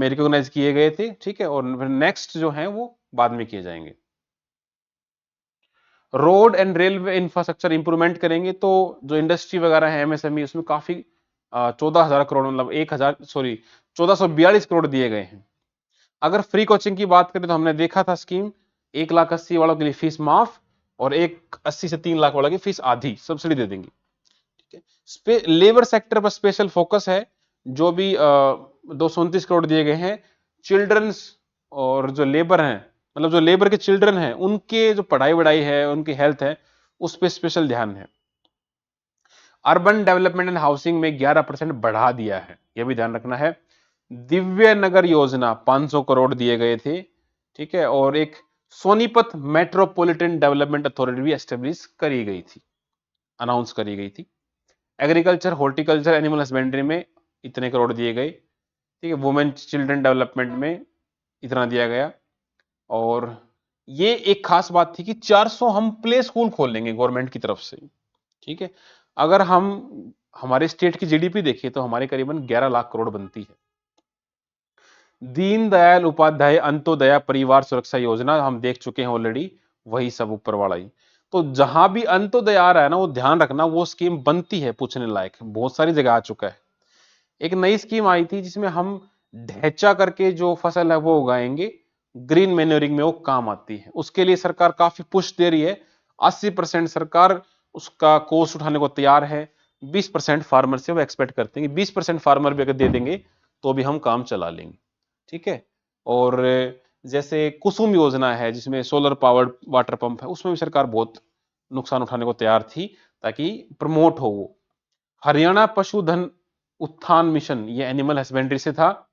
रिकॉग्नाइज किए गए थे। ठीक है, और नेक्स्ट जो है वो बाद में किए जाएंगे। Road and railway infrastructure improvement करेंगे, तो जो इंडस्ट्री वगैरह है एमएसएमई, उसमें काफी 14,000 करोड़ मतलब 1,1442 करोड़ दिए गए हैं। अगर फ्री कोचिंग की बात करें तो हमने देखा था स्कीम, 1,80,000 वालों के लिए फीस माफ, और 1,80,000 से 3,00,000 वालों की फीस आधी सब्सिडी दे देंगे। ठीक है, लेबर सेक्टर पर स्पेशल फोकस है, जो भी 229 करोड़ दिए गए हैं। चिल्ड्रंस और जो लेबर हैं, मतलब जो लेबर के चिल्ड्रन हैं, उनके जो पढ़ाई वढ़ाई है, उनकी हेल्थ है, उस पर स्पेशल ध्यान है। अर्बन डेवलपमेंट एंड हाउसिंग में 11% बढ़ा दिया है, यह भी ध्यान रखना है। दिव्य नगर योजना 500 करोड़ दिए गए थे। ठीक है, और एक सोनीपत मेट्रोपॉलिटन डेवलपमेंट अथॉरिटी भी एस्टेब्लिश करी गई थी, अनाउंस करी गई थी। एग्रीकल्चर, हॉर्टिकल्चर, एनिमल हस्बेंड्री में इतने करोड़ दिए गए। ठीक है, वुमेन चिल्ड्रन डेवलपमेंट में इतना दिया गया। और ये एक खास बात थी कि 400 हम प्ले स्कूल खोल लेंगे गवर्नमेंट की तरफ से। ठीक है, अगर हम हमारे स्टेट की जीडीपी देखिए तो हमारे करीबन 11 लाख करोड़ बनती है। दीनदयाल उपाध्याय अंत्योदया परिवार सुरक्षा योजना हम देख चुके हैं ऑलरेडी, वही सब ऊपर वाला ही। तो जहां भी अंत्योदय आ रहा है ना, वो ध्यान रखना, वो स्कीम बनती है पूछने लायक, बहुत सारी जगह आ चुका है। एक नई स्कीम आई थी जिसमें हम ढैचा करके जो फसल है वो उगाएंगे, ग्रीन मैन्योरिंग में वो काम आती है। उसके लिए सरकार काफी पुश दे रही है। 80% सरकार उसका कोस्ट उठाने को तैयार है। 20% फार्मर से वो एक्सपेक्ट करते हैं कि 20% फार्मर भी अगर दे देंगे तो भी हम काम चला लेंगे। ठीक है। और जैसे कुसुम योजना है जिसमें सोलर पावर्ड वाटर पंप है, उसमें भी सरकार बहुत नुकसान उठाने को तैयार थी ताकि प्रमोट हो वो। हरियाणा पशुधन उत्थान मिशन, ये एनिमल हस्बेंड्री से था।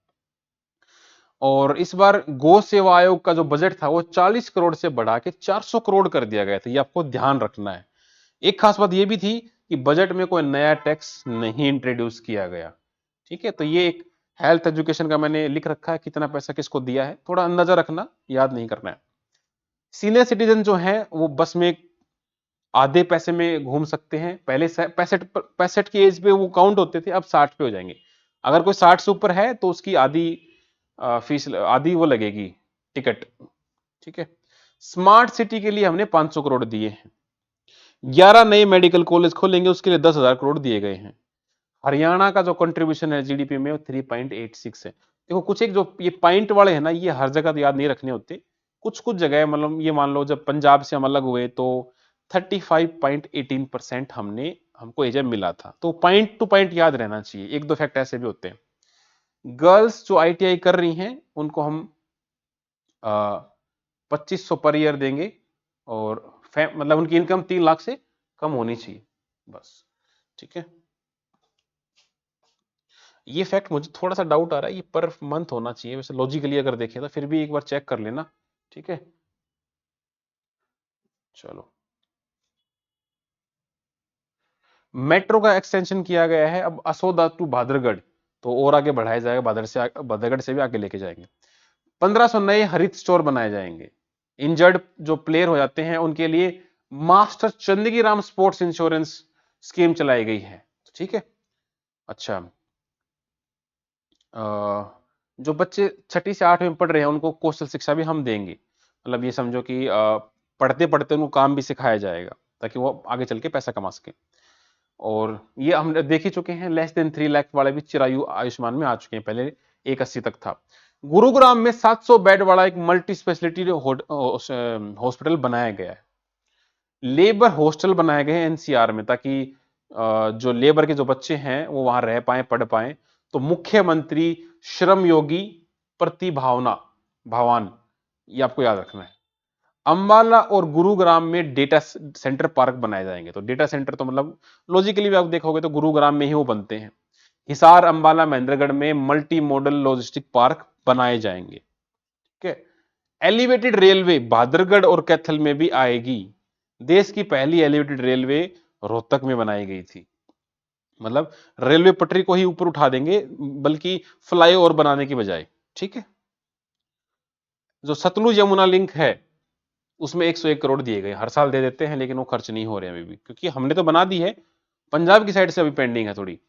और इस बार गौ सेवा आयोग का जो बजट था वो 40 करोड़ से बढ़ा के 400 करोड़ कर दिया गया था। ये आपको ध्यान रखना है। एक खास बात ये भी थी कि बजट में कोई नया टैक्स नहीं इंट्रोड्यूस किया गया। ठीक है। तो ये एक हेल्थ एजुकेशन का मैंने लिख रखा है, कितना पैसा किसको दिया है, थोड़ा अंदाजा रखना, याद नहीं करना है। सीनियर सिटीजन जो है वो बस में आधे पैसे में घूम सकते हैं। पहले 65 की एज पे वो काउंट होते थे, अब 60 पे हो जाएंगे। अगर कोई 60 से ऊपर है तो उसकी आधी फीस, आधी वो लगेगी टिकट। ठीक है। स्मार्ट सिटी के लिए हमने 500 करोड़ दिए हैं। 11 नए मेडिकल कॉलेज खोलेंगे, उसके लिए 10,000 करोड़ दिए गए हैं। हरियाणा का जो कंट्रीब्यूशन है जीडीपी में वो 3.86 है। देखो कुछ एक जो ये पॉइंट वाले हैं ना, ये हर जगह तो याद नहीं रखने होते। कुछ कुछ जगह, मतलब ये मान लो जब पंजाब से हम अलग हुए तो 35.18% हमको एजेम मिला था। तो पॉइंट टू पॉइंट याद रहना चाहिए। एक दो फैक्ट ऐसे भी होते हैं। गर्ल्स जो आईटीआई कर रही हैं उनको हम 2500 पर ईयर देंगे, और मतलब उनकी इनकम 3 लाख से कम होनी चाहिए बस। ठीक है। ये फैक्ट मुझे थोड़ा सा डाउट आ रहा है, ये पर मंथ होना चाहिए वैसे लॉजिकली अगर देखें तो, फिर भी एक बार चेक कर लेना। ठीक है। चलो, मेट्रो का एक्सटेंशन किया गया है अब असोदा टू भादरगढ़, तो और आगे बढ़ाया जाएगा, भादरगढ़ से भी आगे लेके जाएंगे। 1500 नए हरित स्टोर बनाए जाएंगे। इंजर्ड जो प्लेयर हो जाते हैं उनके लिए master Chandgi Ram sports insurance scheme चलाई गई है। ठीक है। अच्छा, जो बच्चे 6ठी से 8वीं में पढ़ रहे हैं उनको कौशल शिक्षा भी हम देंगे। मतलब ये समझो कि पढ़ते पढ़ते उनको काम भी सिखाया जाएगा ताकि वो आगे चल के पैसा कमा सके। और ये हम देख ही चुके हैं, लेस देन 3 लाख वाले भी चिरायु आयुष्मान में आ चुके हैं, पहले 180 तक था। गुरुग्राम में 700 बेड वाला एक मल्टी स्पेशलिटी हॉस्पिटल बनाया गया है। लेबर हॉस्टल बनाए गए हैं एनसीआर में, ताकि जो लेबर के जो बच्चे हैं वो वहां रह पाए, पढ़ पाए। तो मुख्यमंत्री श्रम योगी प्रतिभावना भवन, ये आपको याद रखना है। अंबाला और गुरुग्राम में डेटा सेंटर पार्क बनाए जाएंगे। तो डेटा सेंटर तो मतलब लॉजिकली भी आप देखोगे तो गुरुग्राम में ही वो बनते हैं। हिसार, अंबाला, महेंद्रगढ़ में मल्टी मॉडल लॉजिस्टिक पार्क बनाए जाएंगे। ठीक है। एलिवेटेड रेलवे भादरगढ़ और कैथल में भी आएगी। देश की पहली एलिवेटेड रेलवे रोहतक में बनाई गई थी। मतलब रेलवे पटरी को ही ऊपर उठा देंगे, बल्कि फ्लाईओवर बनाने की बजाय। ठीक है। जो सतलुज यमुना लिंक है उसमें 101 करोड़ दिए गए, हर साल दे देते हैं लेकिन वो खर्च नहीं हो रहे अभी भी, क्योंकि हमने तो बना दी है, पंजाब की साइड से अभी पेंडिंग है थोड़ी।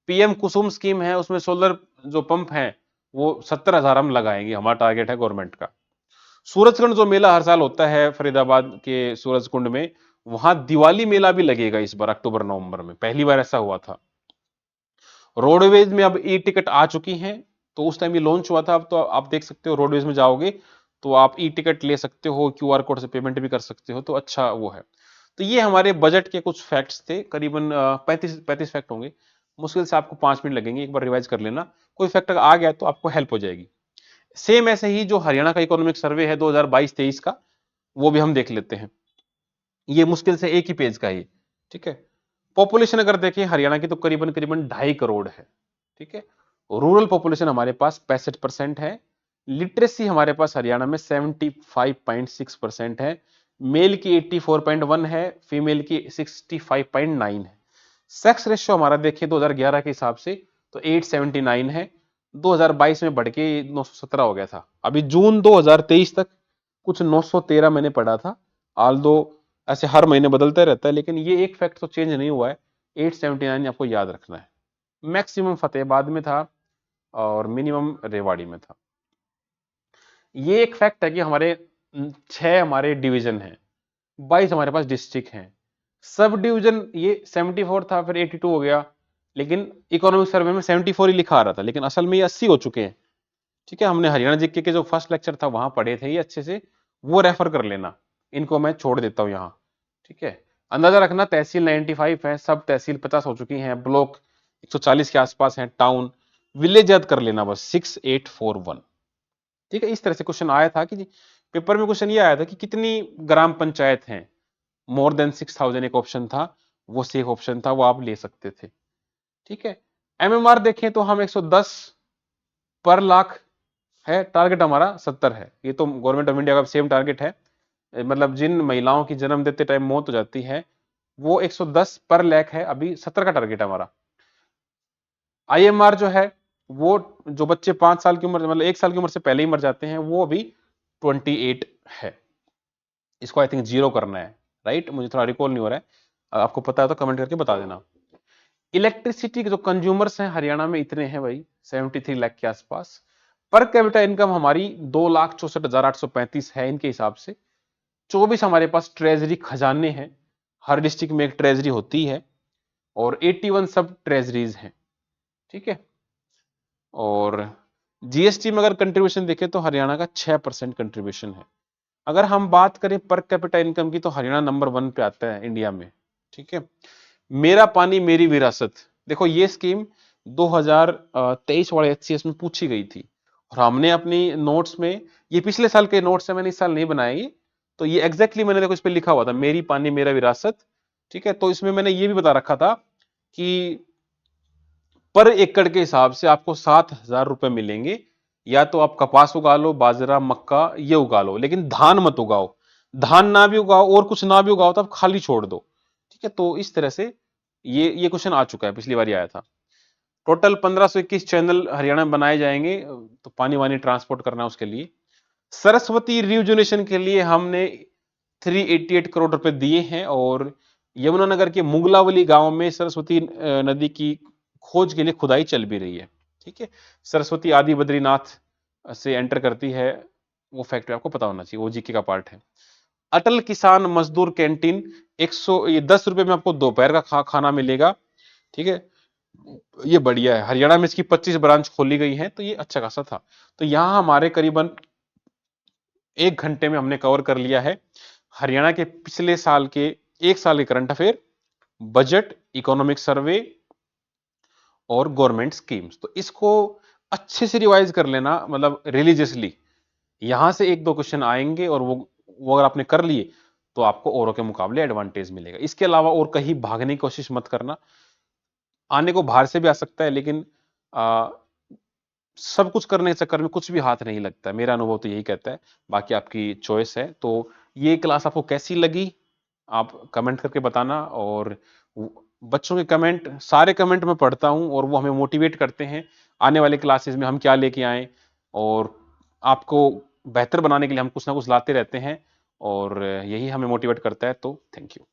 पीएम कुसुम स्कीम है, उसमें सोलर जो पंप है वो 70,000 हम लगाएंगे, हमारा टारगेट है गवर्नमेंट का। सूरजकुंड जो मेला हर साल होता है फरीदाबाद के सूरजकुंड में, वहां दिवाली मेला भी लगेगा इस बार अक्टूबर नवंबर में, पहली बार ऐसा हुआ था। रोडवेज में अब ई टिकट आ चुकी हैं, तो उस टाइम ये लॉन्च हुआ था। अब तो आप देख सकते हो रोडवेज में जाओगे तो आप ई टिकट ले सकते हो, क्यूआर कोड से पेमेंट भी कर सकते हो, तो अच्छा वो है। तो ये हमारे बजट के कुछ फैक्ट्स थे, करीबन 35 फैक्ट होंगे। मुश्किल से आपको 5 मिनट लगेंगे, एक बार रिवाइज कर लेना। कोई फैक्ट आ गया तो आपको हेल्प हो जाएगी। सेम ऐसे ही जो हरियाणा का इकोनॉमिक सर्वे है 2022-23 का, वो भी हम देख लेते हैं। ये मुश्किल से एक ही पेज का ही। ठीक है। पॉपुलेशन अगर देखें हरियाणा की तो करीबन करीबन 2.5 करोड़ है। ठीक है। रूरल पॉपुलेशन हमारे पास 65% है। लिटरेसी हमारे पास हरियाणा में 75.6% है। मेल की 84.1 है, फीमेल की 65.9 है। सेक्स रेशियो हमारा देखिए 2011 के हिसाब से तो 879 है। 2022 में बढ़ के 917 हो गया था। अभी जून 2023 तक कुछ 913 मैंने पढ़ा था। आल दो ऐसे हर महीने बदलता रहता है, लेकिन ये एक फैक्ट तो चेंज नहीं हुआ है, 879 आपको याद रखना है। मैक्सिमम फतेहाबाद में था और मिनिमम रेवाड़ी में था। ये एक फैक्ट है कि हमारे 6 हमारे डिवीजन हैं, 22 हमारे पास डिस्ट्रिक्ट हैं। सब डिवीजन ये 74 था, फिर 82 हो गया, लेकिन इकोनॉमिक सर्वे में 74 ही लिखा आ रहा था, लेकिन असल में ये 80 हो चुके हैं। ठीक है, हमने हरियाणा जीके के जो फर्स्ट लेक्चर था वहां पढ़े थे ये अच्छे से, वो रेफर कर लेना। इनको मैं छोड़ देता हूं यहाँ। ठीक है, अंदाजा रखना तहसील 95 है, सब तहसील 50 हो चुकी हैं, ब्लॉक 140 के आसपास हैं, टाउन विलेज याद कर लेना बस 6841। ठीक है, इस तरह से क्वेश्चन आया था कि पेपर में क्वेश्चन ये आया था कि कितनी ग्राम पंचायत हैं, मोर देन 6000 एक ऑप्शन था, वो सेफ ऑप्शन था, वो आप ले सकते थे। ठीक है, एमएमआर देखें तो हम 110 पर लाख है, टारगेट हमारा 70 है। ये तो गवर्नमेंट ऑफ इंडिया का सेम टारगेट है, मतलब जिन महिलाओं की जन्म देते टाइम मौत हो जाती है वो 110 पर लाख है, अभी 70 का टारगेट है हमारा। आईएमआर जो है वो जो बच्चे 5 साल की उम्र मतलब 1 साल की उम्र से पहले ही मर जाते हैं वो अभी 28 है। इसको आई थिंक 0 करना है, राइट? मुझे थोड़ा रिकॉल नहीं हो रहा है, आपको पता है तो कमेंट करके बता देना। इलेक्ट्रिसिटी के जो कंज्यूमर्स हैं हरियाणा में इतने हैं भाई 73 लाख के आसपास। पर कैपिटा इनकम हमारी 2,64,835 है इनके हिसाब से। 24 हमारे पास ट्रेजरी खजाने हैं, हर डिस्ट्रिक्ट में एक ट्रेजरी होती है, और 81 सब ट्रेजरीज हैं। ठीक है, और जीएसटी में अगर कंट्रीब्यूशन देखें तो हरियाणा का 6% कंट्रीब्यूशन है। अगर हम बात करें पर कैपिटा इनकम की तो हरियाणा नंबर 1 पे आता है इंडिया में। ठीक है, मेरा पानी मेरी विरासत, देखो ये स्कीम 2023 वाले एचसीएस में पूछी गई थी, और हमने अपनी नोट्स में, ये पिछले साल के नोट्स है, मैंने इस साल नहीं बनाए, तो ये एग्जैक्टली मैंने देखो इस पे लिखा हुआ था, मेरी पानी मेरा विरासत। ठीक है, तो इसमें मैंने ये भी बता रखा था कि पर एकड़ के हिसाब से आपको 7,000 रुपए मिलेंगे, या तो आप कपास उगा लो, बाजरा, मक्का ये उगा लो, लेकिन धान मत उगाओ। धान ना भी उगाओ और कुछ ना भी उगाओ तो आप खाली छोड़ दो। ठीक है, तो इस तरह से ये क्वेश्चन आ चुका है, पिछली बार आया था। टोटल 1521 चैनल हरियाणा में बनाए जाएंगे, तो पानी वानी ट्रांसपोर्ट करना है उसके लिए। सरस्वती रिजुनेशन के लिए हमने 388 करोड़ रुपए दिए हैं, और यमुनानगर के मुगलावली गांव में सरस्वती नदी की खोज के लिए खुदाई चल भी रही है। ठीक है, सरस्वती आदि बद्रीनाथ से एंटर करती है, वो फैक्ट आपको पता होना चाहिए, वो जीके का पार्ट है। अटल किसान मजदूर कैंटीन 10 रुपए में आपको दोपहर का खाना मिलेगा। ठीक है, ये बढ़िया है, हरियाणा में इसकी 25 ब्रांच खोली गई है, तो ये अच्छा खासा था। तो यहां हमारे करीबन 1 घंटे में हमने कवर कर लिया है हरियाणा के पिछले साल के 1 साल के current affair, budget, economic survey और गवर्नमेंट स्कीम्स। तो इसको अच्छे से रिवाइज कर लेना, मतलब रिलीजियसली। यहां से 1-2 क्वेश्चन आएंगे, और वो अगर आपने कर लिए तो आपको औरों के मुकाबले एडवांटेज मिलेगा। इसके अलावा और कहीं भागने की कोशिश मत करना, आने को बाहर से भी आ सकता है, लेकिन आ, सब कुछ करने के चक्कर में कुछ भी हाथ नहीं लगता है, मेरा अनुभव तो यही कहता है। बाकी आपकी चॉइस है। तो ये क्लास आपको कैसी लगी आप कमेंट करके बताना, और बच्चों के कमेंट, सारे कमेंट मैं पढ़ता हूं और वो हमें मोटिवेट करते हैं आने वाले क्लासेस में हम क्या लेके आए, और आपको बेहतर बनाने के लिए हम कुछ ना कुछ लाते रहते हैं, और यही हमें मोटिवेट करता है। तो थैंक यू।